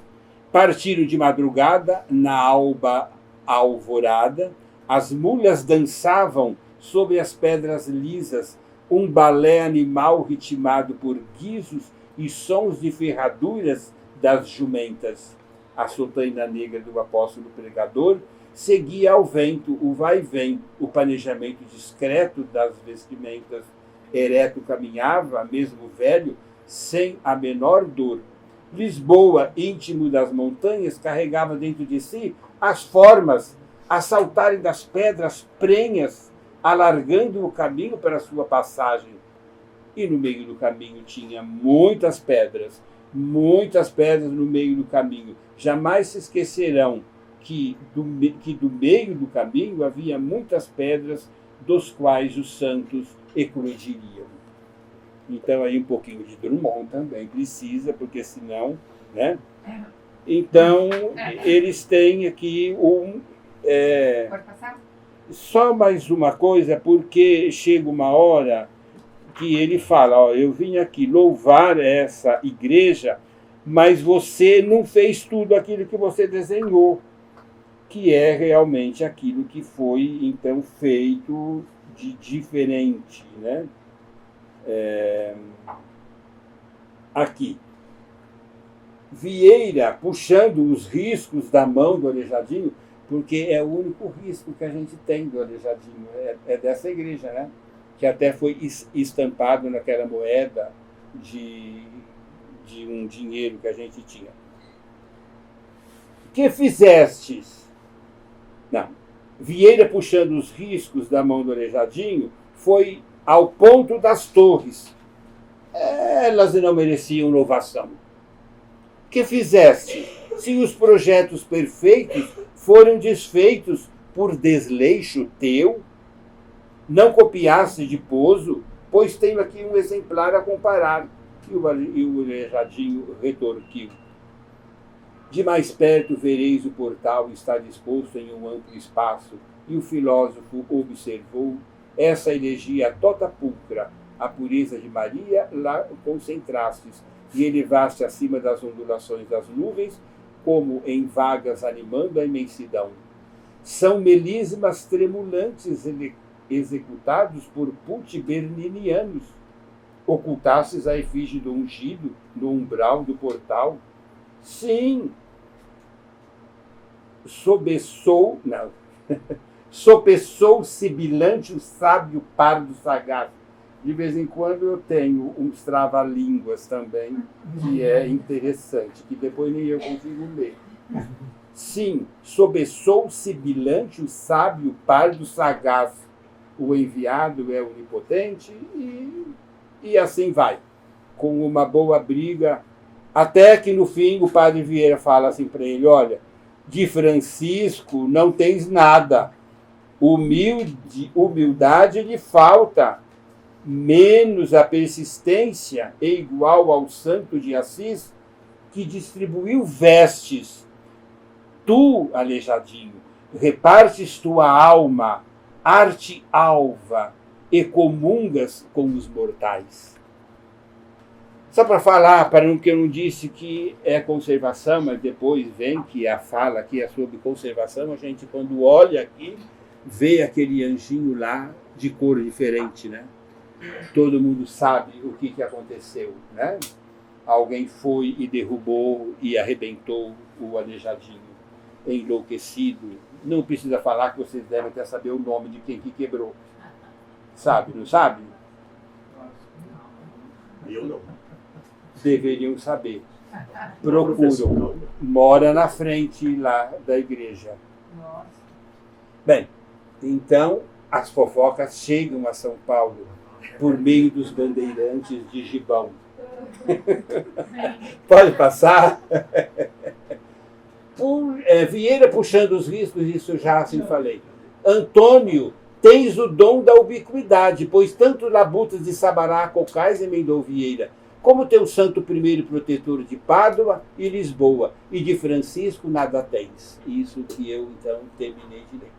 Partiram de madrugada na alba alvorada, as mulas dançavam sobre as pedras lisas, um balé animal ritmado por guizos e sons de ferraduras das jumentas. A sotaina negra do apóstolo pregador seguia ao vento o vai-vem, o planejamento discreto das vestimentas. Ereto caminhava, mesmo velho, sem a menor dor. Lisboa, íntimo das montanhas, carregava dentro de si as formas a saltarem das pedras prenhas, alargando o caminho para a sua passagem. E no meio do caminho tinha muitas pedras no meio do caminho. Jamais se esquecerão que do meio do caminho havia muitas pedras, dos quais os santos eclodiriam. Então aí um pouquinho de Drummond também precisa, porque senão, né? Então eles têm aqui Pode passar? só mais uma coisa, porque chega uma hora que ele fala, ó, eu vim aqui louvar essa igreja, mas você não fez tudo aquilo que você desenhou, que é realmente aquilo que foi, então, feito de diferente, né? Aqui. Vieira puxando os riscos da mão do Aleijadinho, porque é o único risco que a gente tem do Aleijadinho, é dessa igreja, né? Que até foi estampado naquela moeda de um dinheiro que a gente tinha. Que fizestes? Não. Vieira puxando os riscos da mão do Aleijadinho foi ao ponto das torres. Elas não mereciam louvação. Que fizeste? Se os projetos perfeitos foram desfeitos por desleixo teu, não copiaste de Pozo, pois tenho aqui um exemplar a comparar. E o Aleijadinho retorquiu. De mais perto vereis o portal está disposto em um amplo espaço, e o filósofo observou essa energia tota pulcra, a pureza de Maria lá concentrastes, e elevaste acima das ondulações das nuvens, como em vagas animando a imensidão. São melismas tremulantes executados por pultiberninianos. Ocultastes a efígie do ungido no umbral do portal. Sim, sopesou sibilante o sábio pardo sagaz. De vez em quando eu tenho uns trava-línguas também, que é interessante, que depois nem eu consigo ler. Sim, sopesou sibilante o sábio pardo sagaz. O enviado é onipotente e assim vai, com uma boa briga, até que no fim o padre Vieira fala assim para ele: olha, de Francisco não tens nada, humildade lhe falta, menos a persistência é igual ao santo de Assis, que distribuiu vestes. Tu, aleijadinho, repartes tua alma, arte alva, e comungas com os mortais. Só para falar, para que eu não disse que é conservação, mas depois vem que a fala aqui é sobre conservação, a gente quando olha aqui, vê aquele anjinho lá de cor diferente, né? Todo mundo sabe o que aconteceu, né? Alguém foi e derrubou e arrebentou o aleijadinho, enlouquecido. Não precisa falar que vocês devem até saber o nome de quem que quebrou. Sabe, não sabe? Eu não. Deveriam saber. Procuram. Mora na frente lá da igreja. Bem, então as fofocas chegam a São Paulo por meio dos bandeirantes de Gibão. Pode passar? Vieira puxando os riscos, isso já assim falei. Antônio, tens o dom da ubiquidade, pois tanto Labutas de Sabará, Cocais emendou Vieira, como teu santo primeiro protetor de Pádua e Lisboa, e de Francisco nada tens. Isso que eu, então, terminei de ler.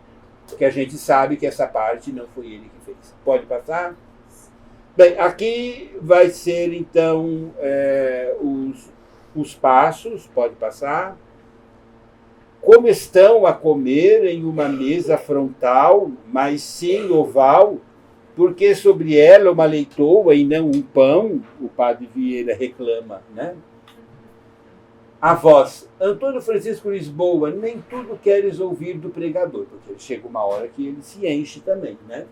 Porque a gente sabe que essa parte não foi ele que fez. Pode passar? Bem, aqui vai ser, então, os passos. Pode passar. Como estão a comer em uma mesa frontal, mas sim oval, porque sobre ela uma leitoa e não um pão, o padre Vieira reclama, né? A voz, Antônio Francisco Lisboa, nem tudo queres ouvir do pregador, porque chega uma hora que ele se enche também, né?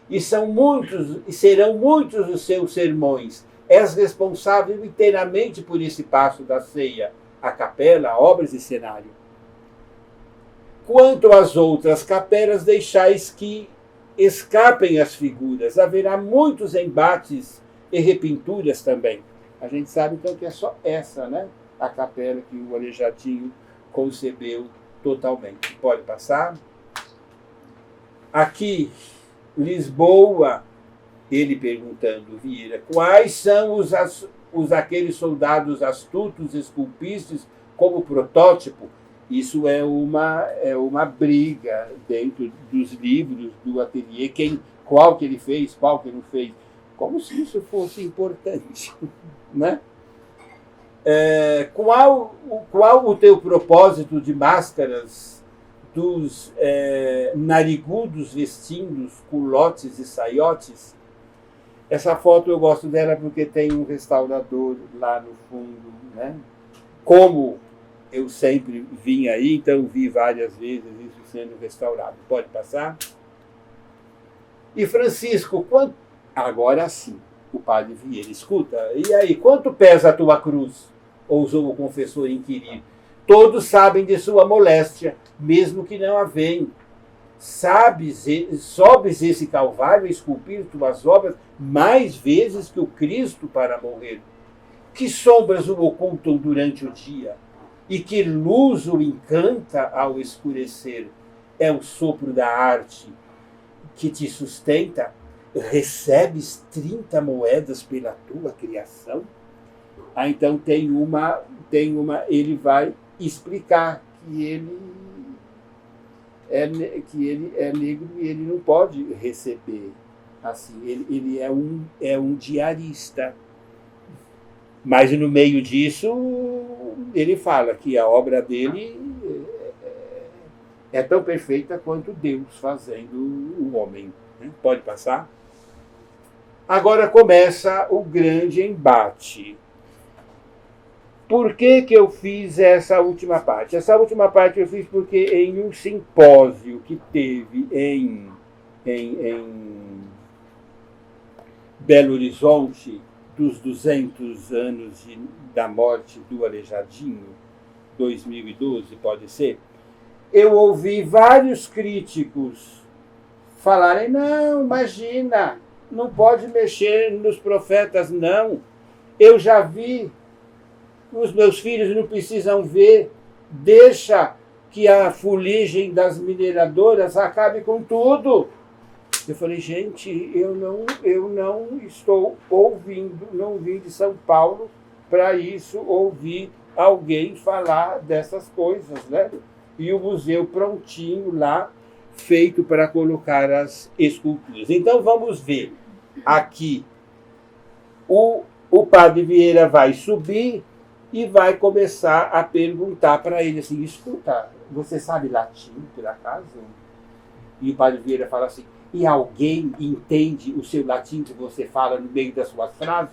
E são muitos, e serão muitos os seus sermões. És responsável inteiramente por esse passo da ceia, a capela, obras e cenário. Quanto às outras capelas, deixais que escapem as figuras. Haverá muitos embates e repinturas também. A gente sabe, então, que é só essa, né? A capela que o Aleijadinho concebeu totalmente. Pode passar? Aqui, Lisboa, ele perguntando, Vieira, quais são aqueles soldados astutos esculpistes como protótipo? Isso é uma briga dentro dos livros do ateliê, qual que ele fez, qual que não fez, como se isso fosse importante, né? Qual o teu propósito de máscaras dos narigudos vestindo culotes e saiotes? Essa foto eu gosto dela porque tem um restaurador lá no fundo, né? Como eu sempre vim aí, então vi várias vezes isso sendo restaurado. Pode passar? E Francisco, agora sim, o padre Vieira, escuta, e aí, quanto pesa a tua cruz? Ousou o confessor inquirir. Todos sabem de sua moléstia, mesmo que não a veem. Sobes esse calvário a esculpir tuas obras mais vezes que o Cristo para morrer. Que sombras o ocultam durante o dia? E que luz o encanta ao escurecer? É o sopro da arte que te sustenta? Recebes 30 moedas pela tua criação? Então tem uma, ele vai explicar que ele é negro e ele não pode receber. Assim, ele é um diarista. Mas no meio disso, ele fala que a obra dele é tão perfeita quanto Deus fazendo o homem. Né? Pode passar? Agora começa o grande embate. Por que eu fiz essa última parte? Essa última parte eu fiz porque em um simpósio que teve em Belo Horizonte, dos 200 anos da morte do Aleijadinho, 2012 pode ser, eu ouvi vários críticos falarem, não, imagina, não pode mexer nos profetas, não. Eu já vi, os meus filhos não precisam ver, deixa que a fuligem das mineradoras acabe com tudo. Eu falei, gente, eu não estou ouvindo, não vim de São Paulo para isso, ouvir alguém falar dessas coisas, né? E o museu prontinho lá, feito para colocar as esculturas. Então vamos ver aqui. O padre Vieira vai subir e vai começar a perguntar para ele assim, escuta, você sabe latim, por acaso? E o padre Vieira fala assim, e alguém entende o seu latim que você fala no meio das suas frases?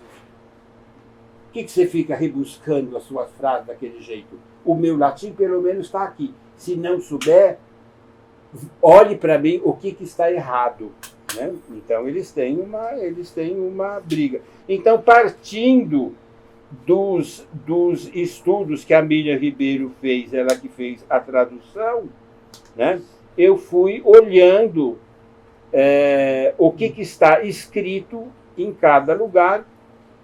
Por que você fica rebuscando as suas frases daquele jeito? O meu latim, pelo menos, está aqui. Se não souber, olhe para mim o que está errado. Né? Então, eles têm uma briga. Então, partindo dos estudos que a Miriam Ribeiro fez, ela que fez a tradução, né? Eu fui olhando o que está escrito em cada lugar,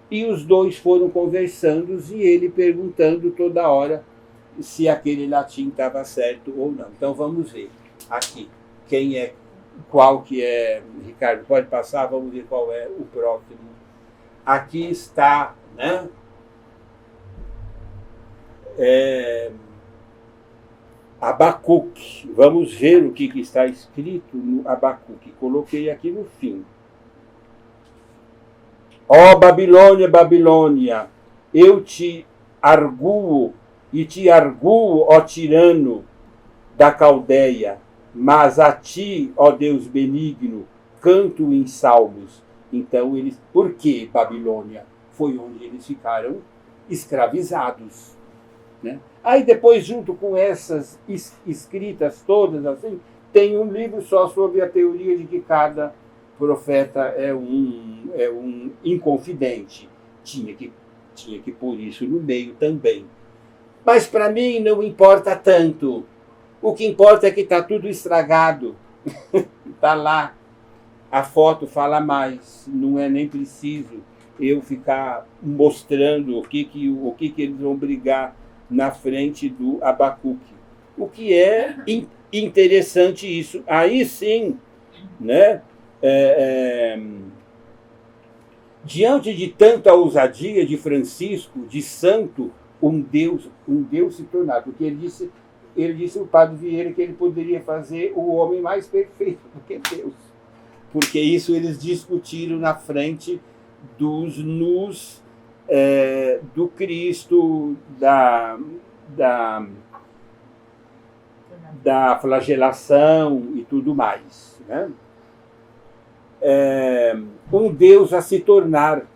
e os dois foram conversando e ele perguntando toda hora se aquele latim estava certo ou não. Então vamos ver aqui qual que é, Ricardo, pode passar, vamos ver qual é o próximo. Aqui está, né? Abacuque. Vamos ver o que está escrito no Abacuque. Coloquei aqui no fim. Ó Babilônia, Babilônia, eu te arguo e te arguo, ó tirano da Caldeia, mas a ti, ó Deus benigno, canto em salmos. Então, por que Babilônia? Foi onde eles ficaram escravizados. Né? Aí depois, junto com essas escritas todas, assim, tem um livro só sobre a teoria de que cada profeta é um inconfidente. Tinha que pôr isso no meio também. Mas para mim não importa tanto. O que importa é que está tudo estragado. Está lá. A foto fala mais. Não é nem preciso eu ficar mostrando o que eles vão brigar na frente do Abacuque. O que é interessante isso. Aí sim, né? Diante de tanta ousadia de Francisco, de santo, um Deus se tornar. Porque ele disse o padre Vieira que ele poderia fazer o homem mais perfeito do que Deus. Porque isso eles discutiram na frente dos nus do Cristo, da flagelação e tudo mais. Né? Um Deus a se tornar.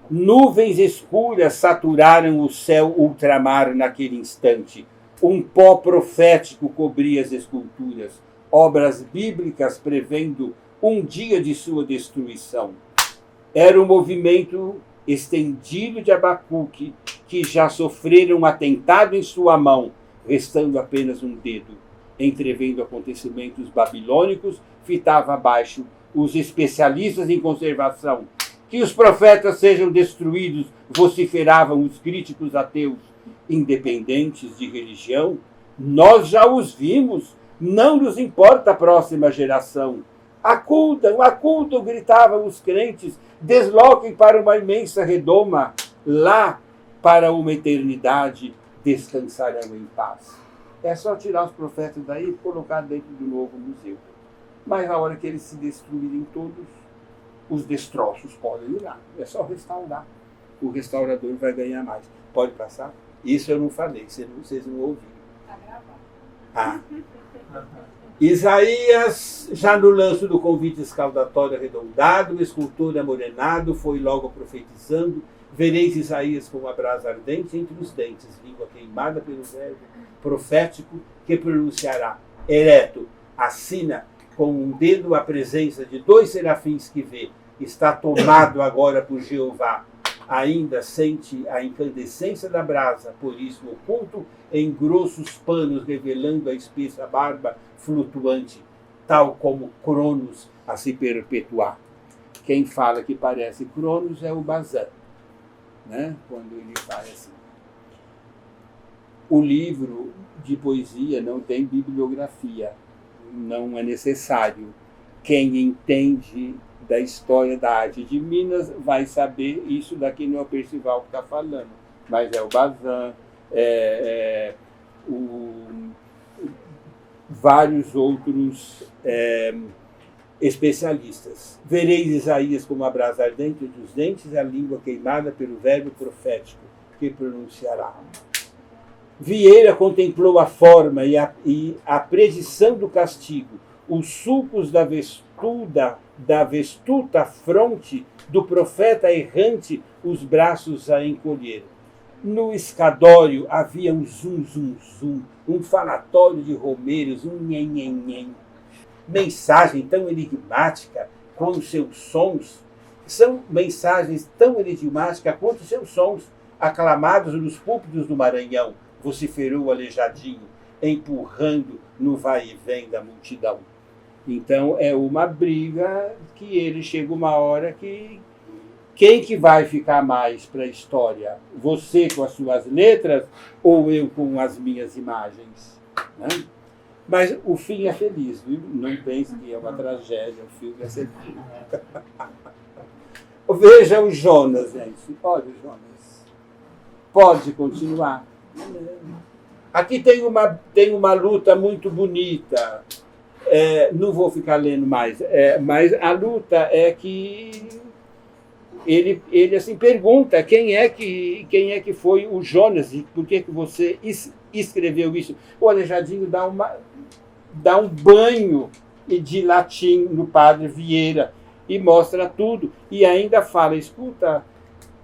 Nuvens escuras saturaram o céu ultramar naquele instante. Um pó profético cobria as esculturas. Obras bíblicas prevendo um dia de sua destruição. Era o movimento estendido de Abacuque, que já sofreram um atentado em sua mão, restando apenas um dedo. Entrevendo acontecimentos babilônicos, fitava abaixo os especialistas em conservação. Que os profetas sejam destruídos, vociferavam os críticos ateus, independentes de religião. Nós já os vimos, não nos importa a próxima geração. Acudam, acudam, gritavam os crentes, desloquem para uma imensa redoma, lá para uma eternidade, descansarão em paz. É só tirar os profetas daí e colocar dentro do novo museu. Mas na hora que eles se destruírem todos, os destroços podem ir lá. É só restaurar. O restaurador vai ganhar mais. Pode passar? Isso eu não falei, vocês não ouviram. Está gravado. Ah. Isaías, já no lance do convite escaldatório arredondado, o escultor amorenado foi logo profetizando: vereis Isaías com uma brasa ardente entre os dentes, língua queimada pelo verbo profético que pronunciará. Ereto, assina com um dedo a presença de 2 serafins que vê. Está tomado agora por Jeová. Ainda sente a incandescência da brasa, por isso oculto em grossos panos, revelando a espessa barba flutuante, tal como Cronos a se perpetuar. Quem fala que parece Cronos é o Bazan, né? Quando ele faz assim. O livro de poesia não tem bibliografia, não é necessário. Quem entende da história da arte de Minas vai saber isso. Daqui não é o Percival que está falando, mas é o Bazan, vários outros especialistas. Vereis Isaías como a brasa ardente entre os dentes, a língua queimada pelo verbo profético que pronunciará. Vieira contemplou a forma e a predição do castigo, os sulcos da vestuta fronte do profeta errante, os braços a encolher. No escadório havia um zum, zum, zum, um falatório de romeiros, um nhen, nhen, nhen. Mensagem tão enigmática quanto seus sons, são mensagens tão enigmáticas quanto seus sons, aclamados nos púlpitos do Maranhão, vociferou o Aleijadinho, empurrando no vai e vem da multidão. Então é uma briga que ele chega uma hora que quem que vai ficar mais para a história? Você com as suas letras ou eu com as minhas imagens? Né? Mas o fim é feliz, viu? Não pense que é uma tragédia, o filme é feliz. Veja o Jonas, gente. Pode, Jonas. Pode continuar. Aqui tem uma luta muito bonita. Não vou ficar lendo mais, mas a luta é que ele assim pergunta quem é que foi o Jonas e por que você escreveu isso. O Aleijadinho dá um banho de latim no padre Vieira e mostra tudo e ainda fala, escuta,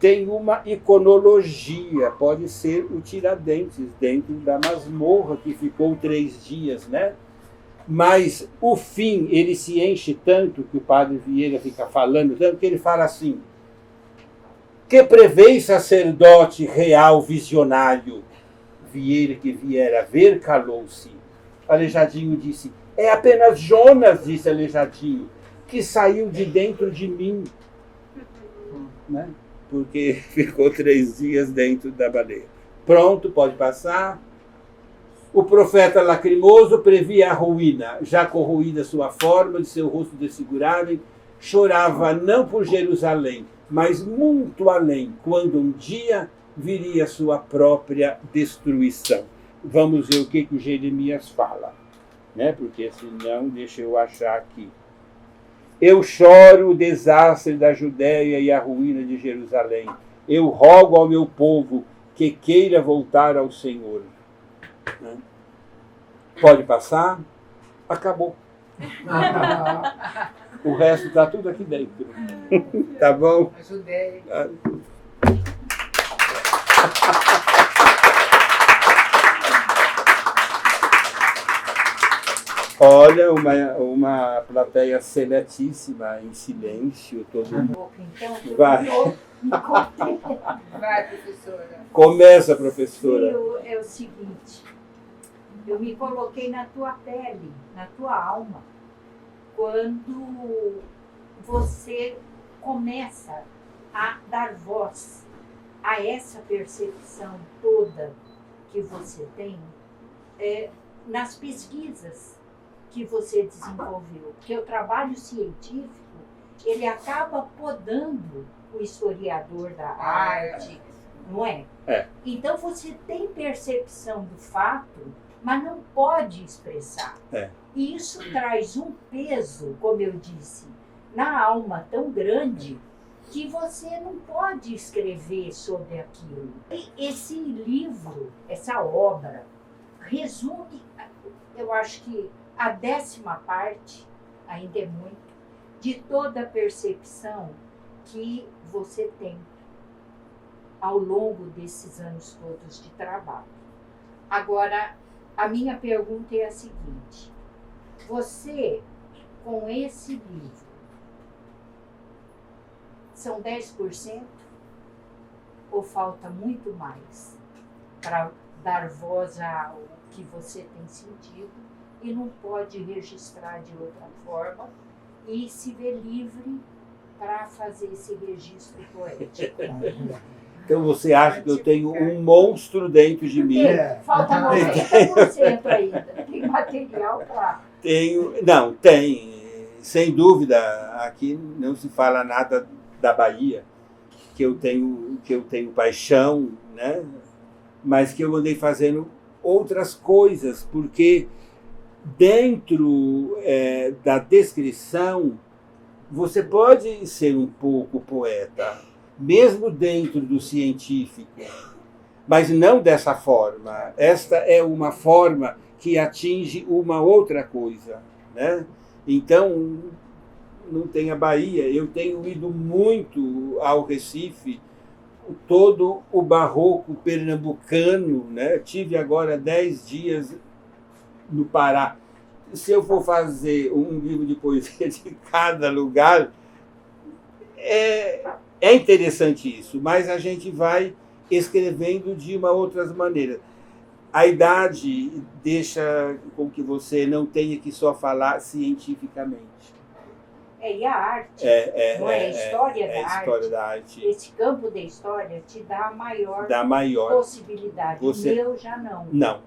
tem uma iconologia, pode ser o Tiradentes dentro da masmorra que ficou 3 dias, né? Mas o fim, ele se enche tanto, que o padre Vieira fica falando tanto, que ele fala assim: que preveis sacerdote real visionário? Vieira que viera ver calou-se. Aleijadinho disse: é apenas Jonas, disse Aleijadinho, que saiu de dentro de mim. Né? Porque ficou 3 dias dentro da baleia. Pronto, pode passar. O profeta lacrimoso previa a ruína, já corroída sua forma, de seu rosto desfigurado, chorava não por Jerusalém, mas muito além, quando um dia viria sua própria destruição. Vamos ver o que o Jeremias fala, né? Porque senão, deixa eu achar aqui. Eu choro o desastre da Judéia e a ruína de Jerusalém. Eu rogo ao meu povo que queira voltar ao Senhor. Pode passar? Acabou. O resto está tudo aqui dentro. Tá bom? Ajudei. Olha, uma plateia seletíssima, em silêncio, todo mundo. Então, Vai. Vai, professora. Começa, professora. É o seguinte, eu me coloquei na tua pele, na tua alma, quando você começa a dar voz a essa percepção toda que você tem nas pesquisas que você desenvolveu. Porque o trabalho científico, ele acaba podando o historiador da arte, não é? É. Então você tem percepção do fato, mas não pode expressar. É. E isso traz um peso, como eu disse, na alma tão grande que você não pode escrever sobre aquilo. E esse livro, essa obra, resume, eu acho que a 10ª parte, ainda é muito, de toda a percepção que você tem ao longo desses anos todos de trabalho. Agora, a minha pergunta é a seguinte: você, com esse livro, são 10% ou falta muito mais para dar voz ao que você tem sentido e não pode registrar de outra forma e se ver livre para fazer esse registro poético? Então você acha que eu tenho um monstro dentro de mim? Falta 90% ainda. Tem material para... Não, tem. Sem dúvida, aqui não se fala nada da Bahia, que eu tenho paixão, né? Mas que eu andei fazendo outras coisas, porque dentro da descrição você pode ser um pouco poeta, mesmo dentro do científico, mas não dessa forma. Esta é uma forma que atinge uma outra coisa, né? Então, não tem a Bahia. Eu tenho ido muito ao Recife, todo o barroco pernambucano, né? Tive agora 10 dias no Pará. Se eu for fazer um livro de poesia de cada lugar, é interessante isso, mas a gente vai escrevendo de uma outra maneira. A idade deixa com que você não tenha que só falar cientificamente. E a arte, não é? A história da arte. Esse campo da história te dá a maior possibilidade. O meu já não. Não.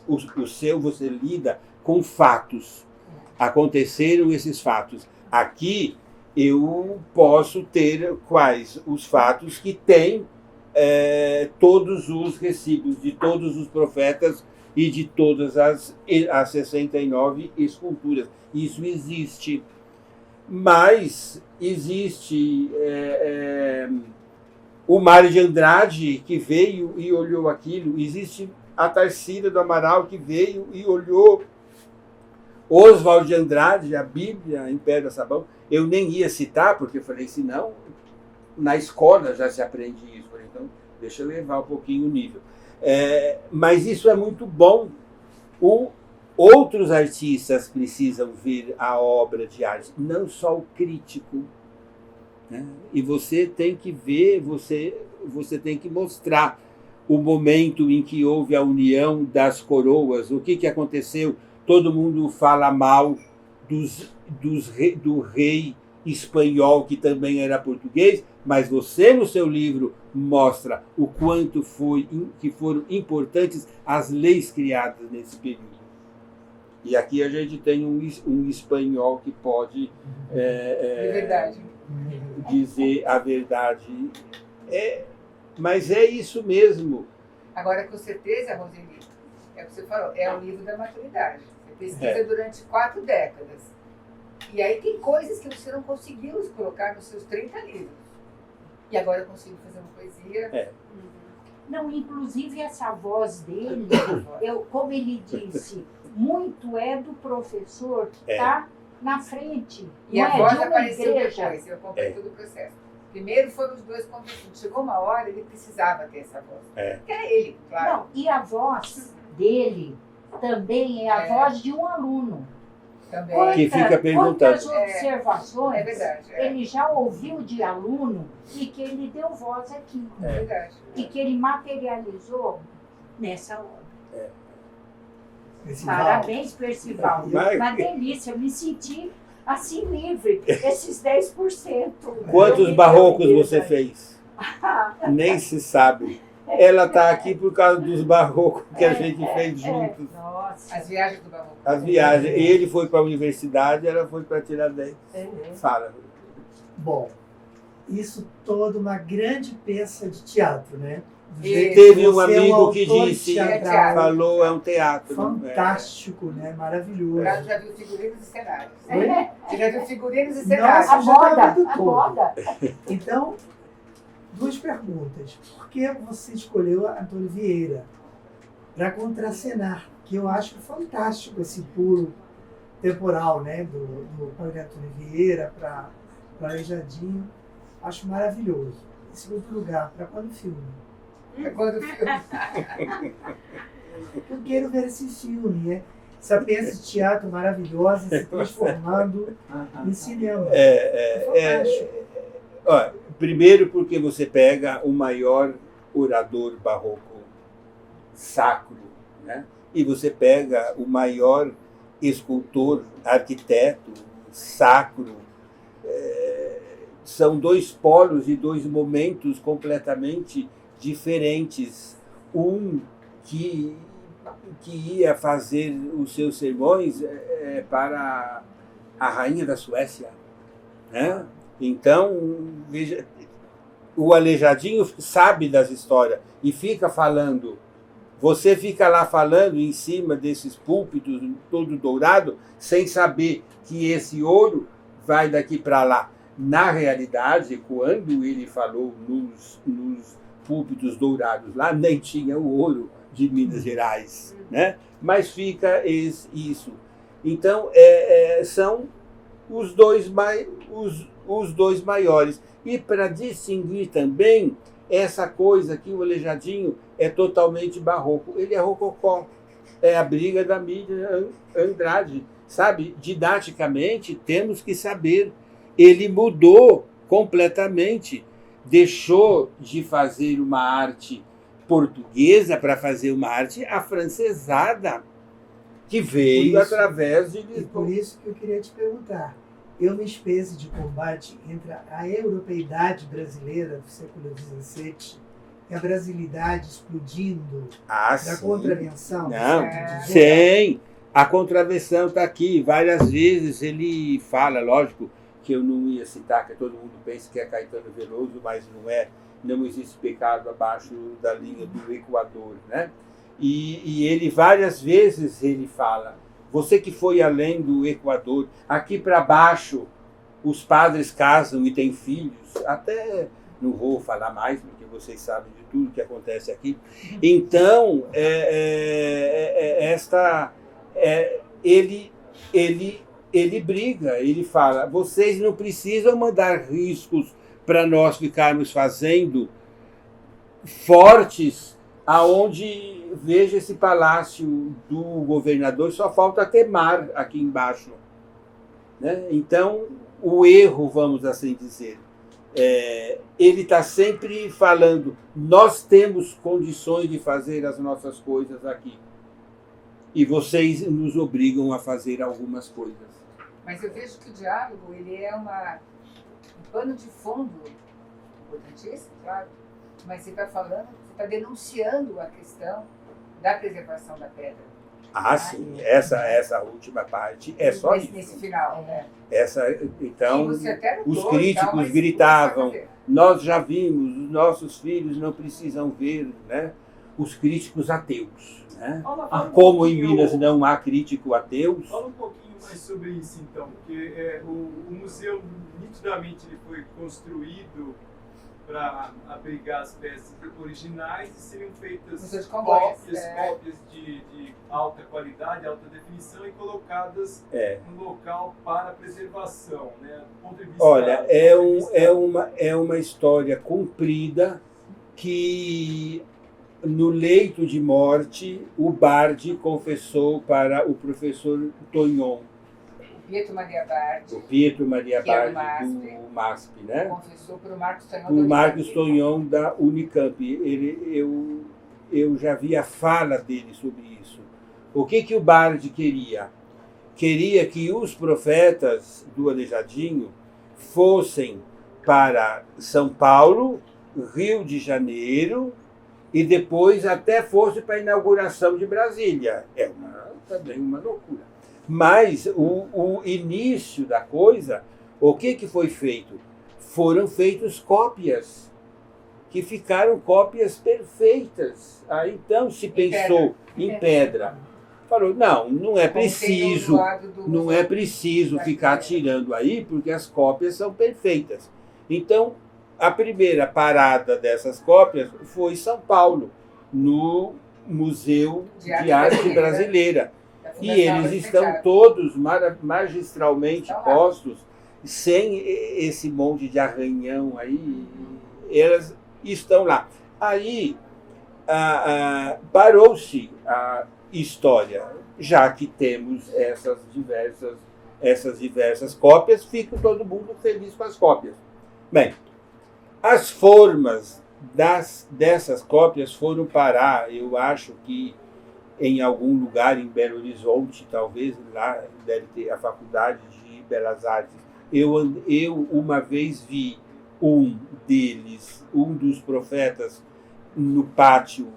O seu você lida com fatos. Aconteceram esses fatos. Aqui eu posso ter quais? Os fatos que têm todos os recibos de todos os profetas e de todas as 69 esculturas. Isso existe. Mas existe o Mário de Andrade, que veio e olhou aquilo. Existe a Tarsila do Amaral, que veio e olhou. Oswald de Andrade, a Bíblia em Pedra Sabão. Eu nem ia citar, porque eu falei, senão, na escola já se aprende isso. Falei, então, deixa eu levar um pouquinho o nível. Mas isso é muito bom. Outros artistas precisam ver a obra de arte, não só o crítico, né? E você tem que ver, você tem que mostrar o momento em que houve a união das coroas, o que aconteceu. Todo mundo fala mal do rei espanhol, que também era português, mas você, no seu livro, mostra o quanto que foram importantes as leis criadas nesse período. E aqui a gente tem um espanhol que pode dizer a verdade. Mas é isso mesmo. Agora, com certeza, Roseli, é o que você falou, é o livro da maturidade. Você pesquisa durante 4 décadas. E aí tem coisas que você não conseguiu colocar nos seus 30 livros. E agora eu consigo fazer uma poesia. Não, inclusive essa voz dele, como ele disse, muito do professor que está na frente. E a voz apareceu depois, eu acompanhei todo o processo. Primeiro foram os dois convidados. Chegou uma hora, ele precisava ter essa voz. Que era ele, claro. Não, e a voz dele também é a voz de um aluno. Também. Que fica perguntando. Quantas observações verdade, ele já ouviu de aluno e que ele deu voz aqui. É verdade. E que ele materializou nessa obra. Parabéns, Percival. Uma delícia, eu me senti assim livre, esses 10%. Quantos barrocos você fez? Nem se sabe. Ela está aqui por causa dos barrocos que a gente fez juntos. Nossa. As viagens do barroco. As viagens. Ele foi para a universidade, ela foi para Tiradentes. Fala. Bom, isso toda uma grande peça de teatro, né? Teve um Você é amigo que autor disse, teatral falou, é um teatro. fantástico, né? Maravilhoso. O Brado já viu figurinos e cenários. Oi? Você já viu figurinos e Nossa, cenários. A já tá moda, vendo a tudo. moda. Então, duas perguntas. Por que você escolheu Antônio Vieira para contracenar? Que eu acho fantástico esse pulo temporal, né? Do padre Antônio Vieira para Aleijadinho. Acho maravilhoso. Em segundo lugar, para quando o filme? Quando o filme. Eu quero ver esse filme, né? Essa peça de teatro maravilhosa se transformando em cinema. Fantástico. Olha, primeiro porque você pega o maior orador barroco sacro, né? E você pega o maior escultor, arquiteto sacro. São dois polos e dois momentos completamente diferentes. Um que ia fazer os seus sermões para a rainha da Suécia, né? Então, veja, o Aleijadinho sabe das histórias e fica falando. Você fica lá falando em cima desses púlpitos todo dourado, sem saber que esse ouro vai daqui para lá. Na realidade, quando ele falou nos púlpitos dourados lá, nem tinha o ouro de Minas Gerais, né? Mas fica isso. Então, são os dois maiores. E para distinguir também essa coisa que o Aleijadinho é totalmente barroco. Ele é rococó. É a briga da mídia Andrade. Sabe? Didaticamente, temos que saber. Ele mudou completamente. Deixou de fazer uma arte portuguesa para fazer uma arte afrancesada, que veio através de Lisboa. E por isso que eu queria te perguntar. É uma espécie de combate entre a europeidade brasileira do século XVII e a brasilidade explodindo da sim. contravenção? Não, sim. A contravenção está aqui. Várias vezes ele fala, lógico, que eu não ia citar, que todo mundo pensa que é Caetano Veloso, mas não é. Não existe pecado abaixo da linha do Equador, né? E ele várias vezes ele fala, você que foi além do Equador, aqui para baixo os padres casam e têm filhos, até não vou falar mais, porque vocês sabem de tudo que acontece aqui. Então, ele briga, ele fala, vocês não precisam mandar riscos para nós ficarmos fazendo fortes, aonde veja esse palácio do governador, só falta ter mar aqui embaixo, né? Então, o erro, vamos assim dizer, ele está sempre falando, nós temos condições de fazer as nossas coisas aqui, e vocês nos obrigam a fazer algumas coisas. Mas eu vejo que o diálogo ele é um pano de fundo importantíssimo, claro, mas você está falando, você está denunciando a questão da preservação da pedra. Sim, essa última parte é só isso. Nesse final, né? Então, você até notou, os críticos gritavam, nós já vimos, os nossos filhos não precisam ver, né? Os críticos ateus, né? Como em Minas não há crítico ateus. Fala um pouquinho mais sobre isso, então, porque o museu, nitidamente, ele foi construído para abrigar as peças originais e seriam feitas cópias de alta qualidade, alta definição e colocadas no local para preservação, né? Do ponto de vista, olha, é uma história comprida que no leito de morte o Bardi confessou para o professor Tognon. Pietro Maria Bardi. O Pietro Maria Bardi do MASP, né? Confessou para o Marcos Tognon. O Marcos Tognon da Unicamp. Eu já vi a fala dele sobre isso. O que o Bardi queria? Queria que os profetas do Aleijadinho fossem para São Paulo, Rio de Janeiro e depois até fosse para a inauguração de Brasília. Também uma loucura. Mas o início da coisa, o que foi feito? Foram feitas cópias que ficaram cópias perfeitas. Aí então se pensou em pedra. Falou, não é preciso, não é preciso ficar tirando aí, porque as cópias são perfeitas. Então, a primeira parada dessas cópias foi em São Paulo, no Museu de Arte Brasileira. E eles estão todos magistralmente postos, sem esse monte de arranhão aí, elas estão lá. Aí parou-se a história, já que temos essas diversas cópias, fica todo mundo feliz com as cópias. Bem, as formas dessas cópias foram parar, eu acho que em algum lugar em Belo Horizonte, talvez, lá deve ter a Faculdade de Belas Artes. Eu uma vez vi um dos profetas, no pátio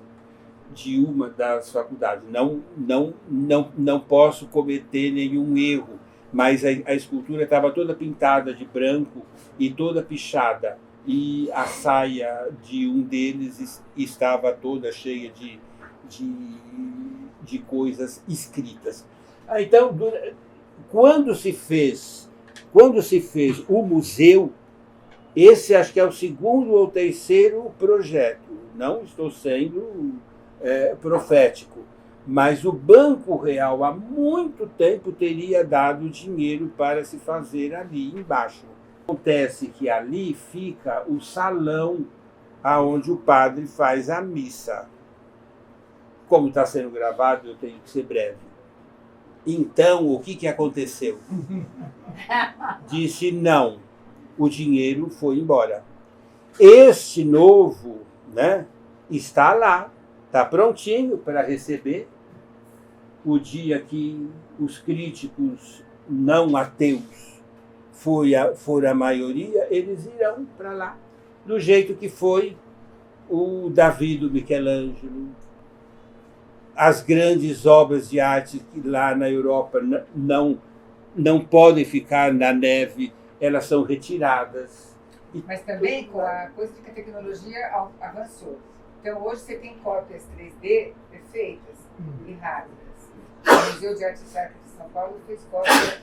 de uma das faculdades. Não posso cometer nenhum erro, mas a escultura estava toda pintada de branco e toda pichada, e a saia de um deles estava toda cheia de coisas escritas. Então, quando se fez o museu, esse acho que é o segundo ou terceiro projeto. Não estou sendo profético, mas o Banco Real há muito tempo teria dado dinheiro para se fazer ali embaixo. Acontece que ali fica o salão aonde o padre faz a missa. Como está sendo gravado, eu tenho que ser breve. Então, o que aconteceu? Disse não, o dinheiro foi embora. Este novo, né, está lá, está prontinho para receber. O dia que os críticos não ateus for a maioria, eles irão para lá. Do jeito que foi o Davi do Michelangelo, as grandes obras de arte que lá na Europa não podem ficar na neve, elas são retiradas. Mas também com a coisa de que a tecnologia avançou. Então hoje você tem cópias 3D perfeitas e rápidas. O Museu de Arte Sacra de São Paulo fez cópias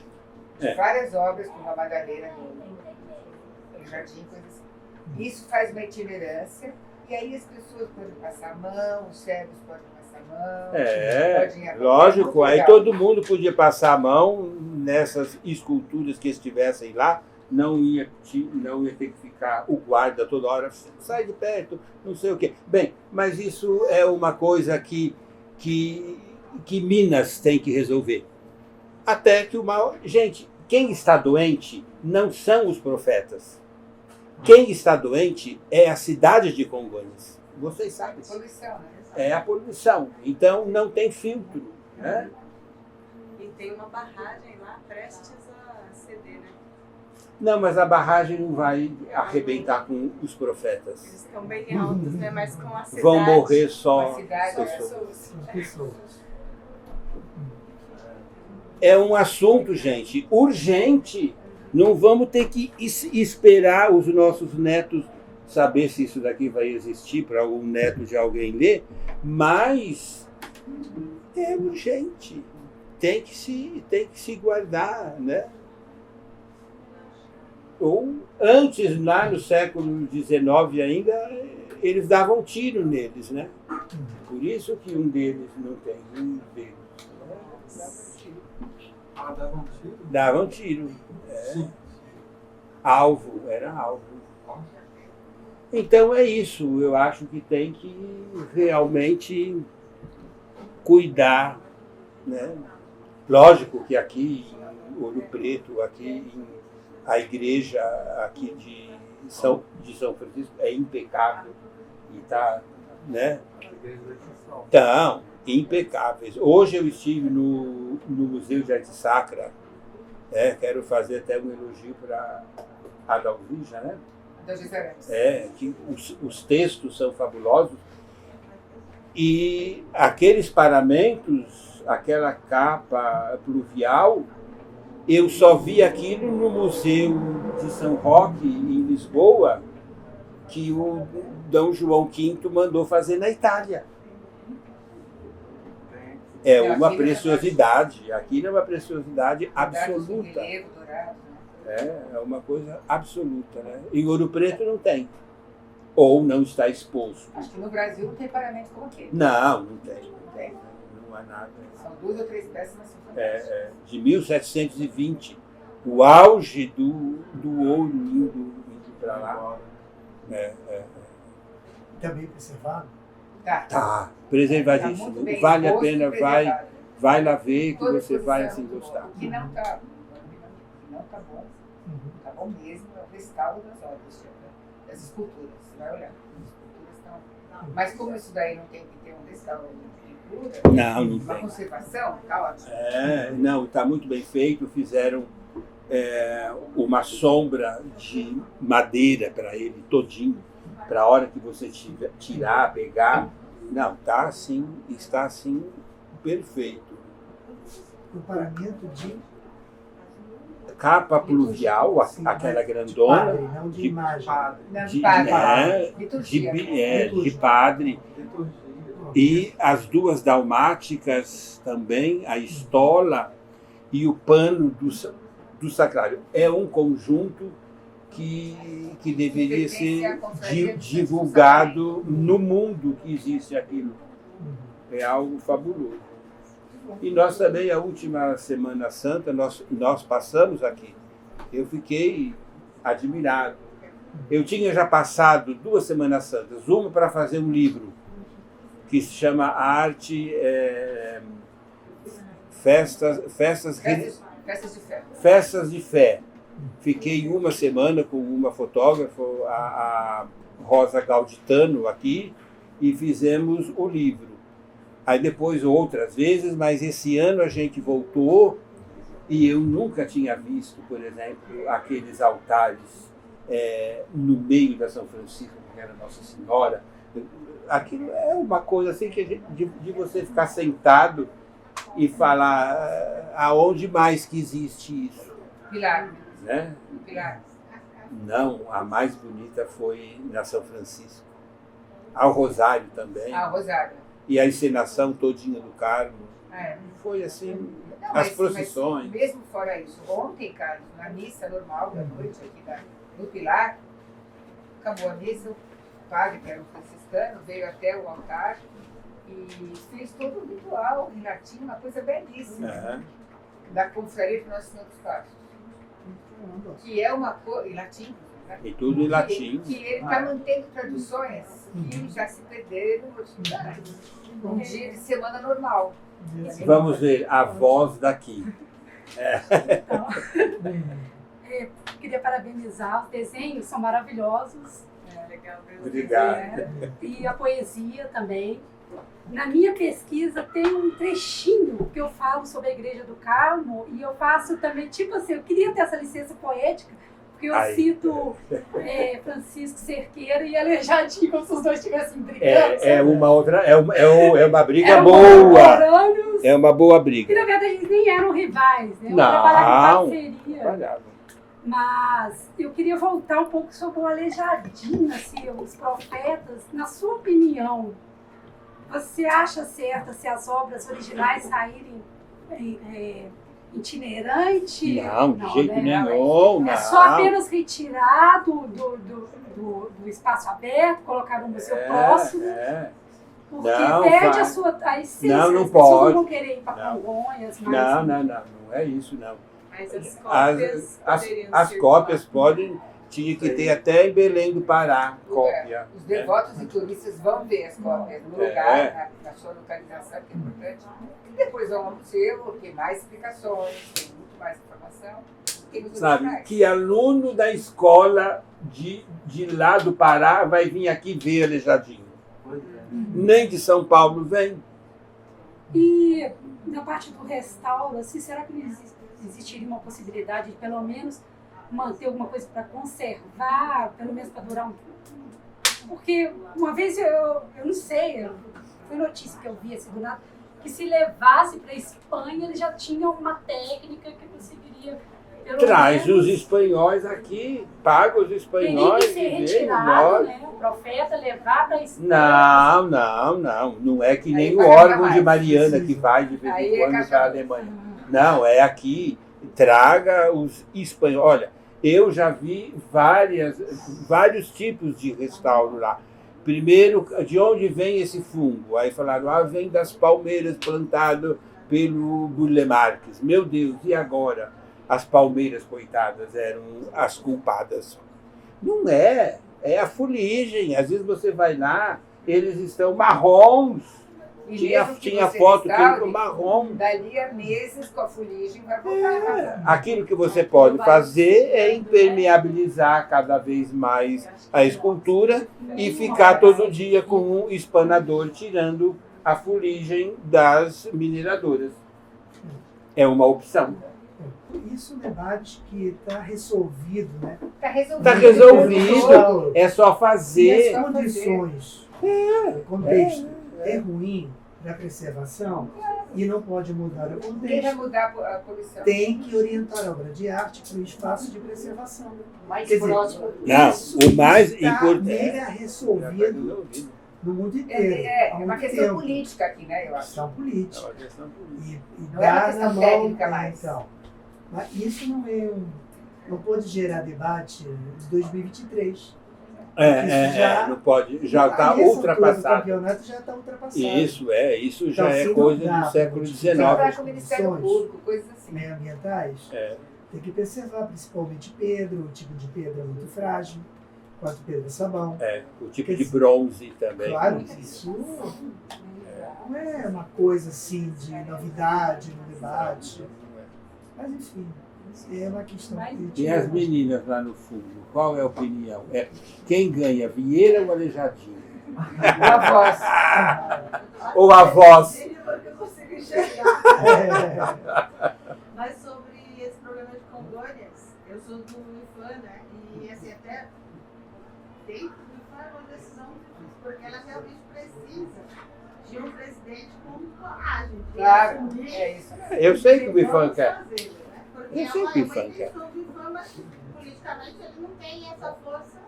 de várias obras, como a Madalena no Jardim, coisas assim. Isso faz uma itinerância, e aí as pessoas podem passar a mão, os cegos podem passar a mão. Lógico, aí todo mundo podia passar a mão nessas esculturas que estivessem lá, não ia ter que ficar o guarda toda hora, sai de perto, não sei o quê. Bem, mas isso é uma coisa que Minas tem que resolver. Até que Gente, quem está doente não são os profetas. Quem está doente é a cidade de Congonhas. Vocês sabem. Poluição, né? É a poluição. Então não tem filtro. Né? E tem uma barragem lá prestes a ceder, né? Não, mas a barragem não vai arrebentar com os profetas. Eles estão bem altos, né? Mas com a cidade... Vão morrer só pessoas. É um assunto, gente, urgente. Não vamos ter que esperar os nossos netos saber se isso daqui vai existir para algum neto de alguém ler, mas é urgente. Tem que se guardar, né? Ou antes, lá no século XIX ainda, eles davam tiro neles, né? Por isso que um deles não tem, um deles. Davam tiro? Davam tiro. Alvo, era alvo. Então é isso, eu acho que tem que realmente cuidar, né? Lógico que aqui em Ouro Preto, a igreja aqui de São Francisco é impecável e está, né? Então, impecáveis. Hoje eu estive no Museu de Arte Sacra, quero fazer até um elogio para a Dalvija, né? Que os textos são fabulosos e aqueles paramentos, aquela capa pluvial, eu só vi aquilo no Museu de São Roque, em Lisboa, que o Dom João V mandou fazer na Itália. É uma preciosidade, aquilo é uma preciosidade absoluta. Relevo, dourado, né? É uma coisa absoluta, né? Em Ouro Preto não tem. Ou não está exposto. Acho que no Brasil não tem pagamento como aquele. Não tem. Não há nada. São 2 ou 3 peças, mas são fantásticas. De 1720, o auge do ouro indo para lá. Também preservado? Tá, preservadíssimo. Tá muito bem Vale a exposto e pena, preservado. vai lá ver que Toda você vai exposição assim gostar. O que não tá bom, tá bom mesmo, é o restauro das obras, das esculturas. Você vai olhar, as esculturas estão... Mas como isso daí não tem que ter um restauro de pintura, Não uma tem. conservação, tá ótimo. Não, está muito bem feito. Fizeram uma sombra de madeira para ele todinho, para a hora que você tirar, pegar. Não, está assim perfeito. O paramento de Capa pluvial, aquela grandona, padre, não de imagem. de padre. E as 2 dalmáticas também, a estola e o pano do sacrário. É um conjunto que deveria ser divulgado no mundo que existe aquilo. É algo fabuloso. E nós também, a última Semana Santa, nós passamos aqui. Eu fiquei admirado. Eu tinha já passado 2 Semanas Santas, uma para fazer um livro, que se chama Arte, Festas de Fé. Fiquei uma semana com uma fotógrafa, a Rosa Gauditano, aqui, e fizemos o livro. Aí depois outras vezes, mas esse ano a gente voltou e eu nunca tinha visto, por exemplo, aqueles altares no meio da São Francisco, que era Nossa Senhora. Aquilo é uma coisa assim que de você ficar sentado e falar aonde mais que existe isso. Pilar. Né? Pilar. Não, a mais bonita foi na São Francisco. Ao Rosário também. Rosário. E a encenação todinha do Carmo. Foi assim, as procissões. Mas mesmo fora isso, ontem, Carlos, na missa normal da noite aqui no Pilar, acabou a missa, o padre, que era um franciscano, veio até o altar e fez todo o ritual em latim, uma coisa belíssima, da confraria de Nossa Senhora dos Passos. Que é uma coisa em latim. E tudo em latim. Que ele está mantendo traduções que já se perderam um dia de semana normal. Vamos ver a voz daqui. Então, queria parabenizar, os desenhos são maravilhosos. Legal. Obrigado. E a poesia também. Na minha pesquisa tem um trechinho que eu falo sobre a Igreja do Carmo e eu faço também, tipo assim, eu queria ter essa licença poética, porque eu cito Francisco Cerqueira e Aleijadinho, como se os dois estivessem brigando. É uma briga boa. É uma boa briga. E na verdade eles nem eram rivais, né? Não, trabalhavam em parceria. Trabalhavam. Mas eu queria voltar um pouco sobre o Aleijadinho, assim, os profetas. Na sua opinião, você acha certo se as obras originais saírem itinerante? Não, de jeito nenhum. É só apenas retirar do espaço aberto, colocar no museu próximo? Porque perde a essência. Não as pessoas pode. Não vão querer ir para Congonhas. Não é isso não. Mas as cópias as cópias podem, tinha que ter até em Belém do Pará cópia. Os devotos e turistas vão ver as cópias no lugar, na sua localização, que é importante. E depois vão ao museu, tem mais explicações, tem muito mais informação. Sabe, que aluno da escola de lá do Pará vai vir aqui ver Aleijadinho? Nem de São Paulo vem. E na parte do restauro, assim, será que existiria uma possibilidade de pelo menos manter alguma coisa para conservar, pelo menos para durar um pouco? Porque uma vez eu não sei, foi notícia que eu vi assim do nada, que se levasse para a Espanha eles já tinham uma técnica que conseguiria Pelo Traz menos os espanhóis aqui, paga os teria espanhóis. que ser e vem, retirado, nós- né? O profeta levar para a Espanha. Não é que nem Aí o vai órgão pagar de mais. Mariana que vai de vez Aí em é quando caixa para a dois. Alemanha. Não, é aqui, traga os espanhóis. Olha, eu já vi vários tipos de restauro lá. Primeiro, de onde vem esse fungo? Aí falaram, vem das palmeiras plantado pelo Burle Marx. Meu Deus, e agora? As palmeiras, coitadas, eram as culpadas. Não é, é a fuligem. Às vezes você vai lá, eles estão marrons. E Tinha mesmo que você foto que ele restaure, marrom. dali a meses com a fuligem vai voltar. Aquilo que você pode fazer é impermeabilizar cada vez mais a escultura e ficar todo dia com um espanador tirando a fuligem das mineradoras. É uma opção. Isso é um debate que está resolvido, né? Está resolvido. Está resolvido. É só Se fazer. as condições, o contexto é ruim para a preservação e não pode mudar o Quem vai contexto, mudar a poluição? tem que orientar a obra de arte para o espaço de preservação. Mais Quer dizer, próximo. Não, isso o mais está importante. mega resolvido no mundo inteiro. É há uma muito questão tempo. política aqui, né? Eu acho. Questão política. E Não é uma dá questão na mão, técnica mais. Então. Mas isso não pode gerar debate em 2023. Não pode, já está O ultrapassado. campeonato já está ultrapassado. Isso já Então, é se não coisa dá do século para XIX. Para com o Ministério Público, coisas assim. Meioambientais, tem que preservar principalmente pedra, o tipo de pedra muito frágil, quanto pedra sabão. O tipo de bronze também. Claro que isso não é uma coisa assim de novidade no debate. Mas enfim, é uma questão política. E as meninas lá no fundo, qual é a opinião? Quem ganha, Vieira ou Aleijadinho? A voz. Ou a voz? Eu consigo enxergar. É, Mas sobre esse problema de Congonhas, eu sou do IFAM, né? E assim, até dentro do IFAM é uma decisão difícil, porque ela realmente precisa de um presidente com coragem. De Claro, assumir é isso. Eu sei que o Bifan vamos quer. fazer, né? Porque Eu sei é que o uma IFAM quer. intenção do IFAM, mas politicamente ele não tem essa força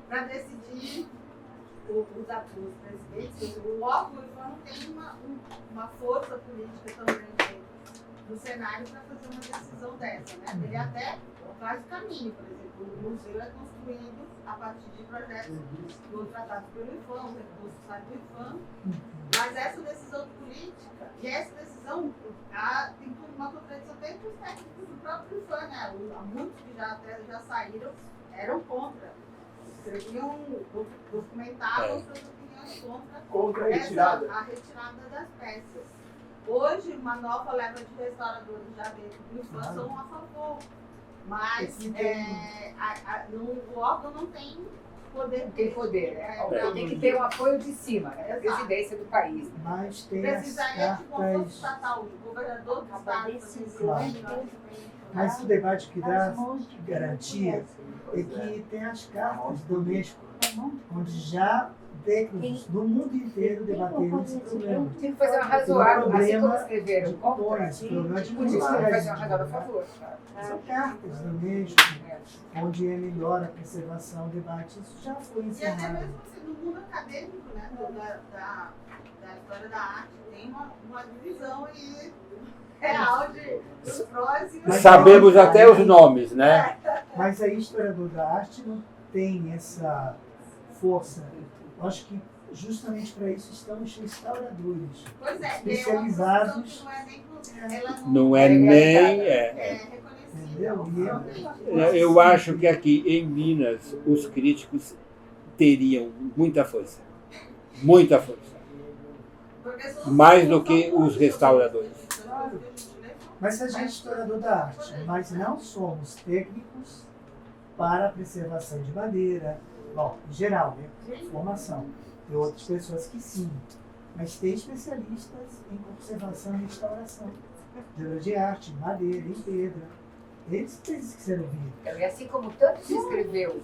para decidir os presidentes. O órgão do IFAM não tem uma força política tão grande no cenário para fazer uma decisão dessa, né? Ele até faz o caminho, por exemplo, o museu é construído a partir de projetos contratados pelo IFAM, o recurso sai do IFAM, mas essa decisão política, e essa decisão tem uma contradição até entre os técnicos do próprio IFAM, né? Muitos que já saíram eram contra, escreviam, documentavam suas opiniões contra a retirada. a retirada das peças. Hoje, uma nova leva de restauradores já dentro do IFAM são a favor, mas o órgão não tem poder. Não tem poder, né? Tem que ter ter o apoio de cima, né? Da presidência do país. mas tem as Precisaria de uma força cartas. estatal, o governador do estado. Mas o debate que dá garantia é que tem as cartas do Unesco, onde já técnicos do mundo inteiro debateram esse problema. Tinha que fazer uma razoável, assim como escreveram contra, podia fazer uma razoável a favor. São cartas do Unesco, onde é melhor a preservação, o debate. Isso já foi E até encerrado. mesmo assim, no mundo acadêmico, né, da história da arte, tem uma divisão aí real dos prós e os Mas Sabemos até os nomes, né? Mas a historiador da arte não tem essa força. Eu acho que justamente para isso estão os restauradores. Pois é, especializados. Não é nem. Entendeu? Eu acho que aqui em Minas os críticos teriam muita força. Muita força. Mais do que os restauradores. Mas a gente é historiador da arte, mas não somos técnicos para a preservação de madeira. Bom, em geral, né? Formação. Tem outras pessoas que sim. Mas tem especialistas em conservação e restauração. De obra de arte, em madeira, em pedra. Eles precisam ser ouvidos. E assim como tanto se escreveu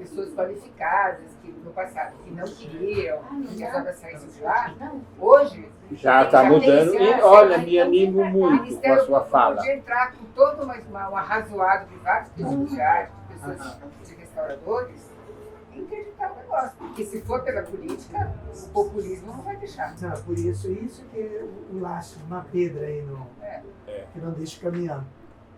pessoas qualificadas que no passado que não queriam que as obras saíssem de lá, hoje Já está tem mudando. esse- E olha, me animo o muito com a Ministério sua fala. podia entrar com todo um arrazoado de vários pessoas de arte, de pessoas de restauradores, e interditar o negócio. Porque se for pela política, o populismo não vai deixar. Não, por isso que o laço, uma pedra aí no, que não deixa caminhando.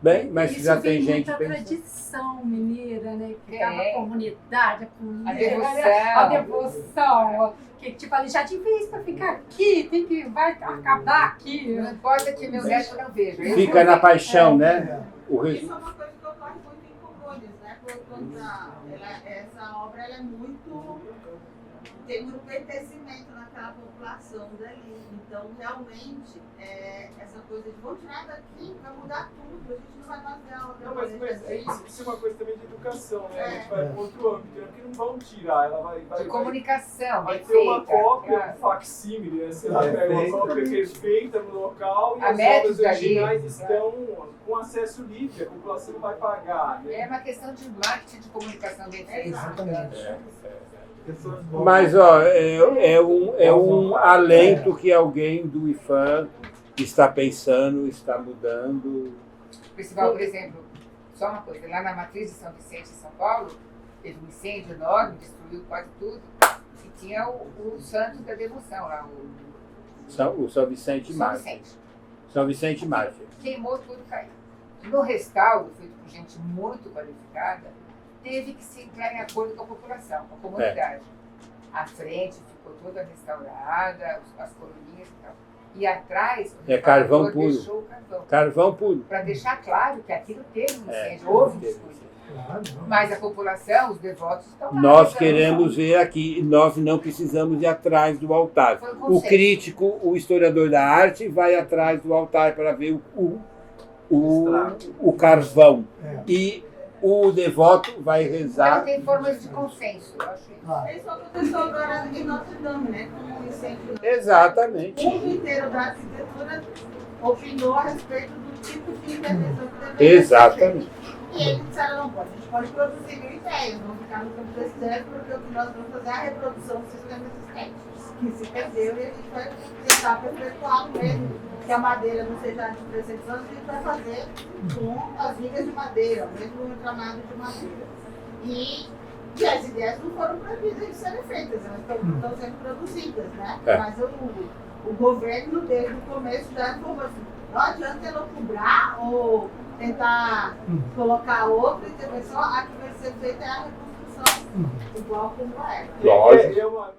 Bem, mas Isso já vem tem gente muita pensando. tradição mineira, né? Que ficava É. a comunidade, a comida, A devoção. a devoção. Que tipo, ali já te fez para ficar aqui, vai acabar aqui. Não importa que meu neto não veja. eu Fica vou na ver. paixão, né? O Isso resu- é uma coisa que ocorre muito em Congonhas, né? Essa obra ela é muito. Tem muito pertencimento naquela população dali. Então, realmente, essa coisa de vou tirar daqui vai mudar tudo. A gente não vai mais ver a obra. Não, mas é isso é uma coisa também de educação, né? A gente vai É. para outro âmbito, né? Porque não vão tirar, ela vai De comunicação, vai bem ter uma feita, cópia, claro. um facsímile, né? Sei lá, pega uma Perfeito. cópia perfeita no local e A as método obras originais ali, estão com acesso livre, a população vai pagar. É Né? uma questão de marketing de comunicação bem feita. Exatamente. Mas, ó, é um alento que alguém do IFAM está pensando, está mudando. O festival, por exemplo, só uma coisa, lá na matriz de São Vicente, em São Paulo, teve um incêndio enorme, destruiu quase tudo, e tinha o santo da devoção lá, O São Vicente São Mártir. Vicente. São Vicente Mártir. Queimou tudo, caiu. No restauro, feito por gente muito qualificada, teve que se entrar em acordo com a população, com a comunidade. A frente ficou toda restaurada, as coluninhas e tal. E atrás, o É carvão restaurador puro. deixou o carvão. Carvão puro. Para deixar claro que aquilo teve um É, incêndio, houve um teve. descuido. Claro, não. Mas a população, os devotos estão lá. Nós rezando. queremos ver aqui, nós não precisamos ir atrás do altar. Foi um O consenso. crítico, o historiador da arte, vai atrás do altar para ver o carvão. É. E o devoto vai Então rezar. tem formas de consenso, eu acho isso. Claro. Isso aconteceu agora em Notre Dame, né? Com o incêndio. Exatamente. O mundo inteiro da arquitetura opinou a respeito do tipo de intervenção que deveria ser Exatamente. feita. E eles disseram, não pode, a gente pode produzir mil ideias, vamos ficar no campo das ideias, porque o que nós vamos fazer é a reprodução do sistema existente, que se perdeu, e a gente vai tentar perpetuar mesmo, que a madeira não seja de 300 anos, a gente vai fazer com as vigas de madeira, o mesmo entramado de madeira. E as ideias não foram proibidas de serem feitas, elas estão sendo produzidas, né? É. Mas o governo, desde o começo, já informou assim, não adianta elocubrar ou tentar colocar outra intervenção, a que vai ser feita é a reconstrução, igual como é. Lógico. É uma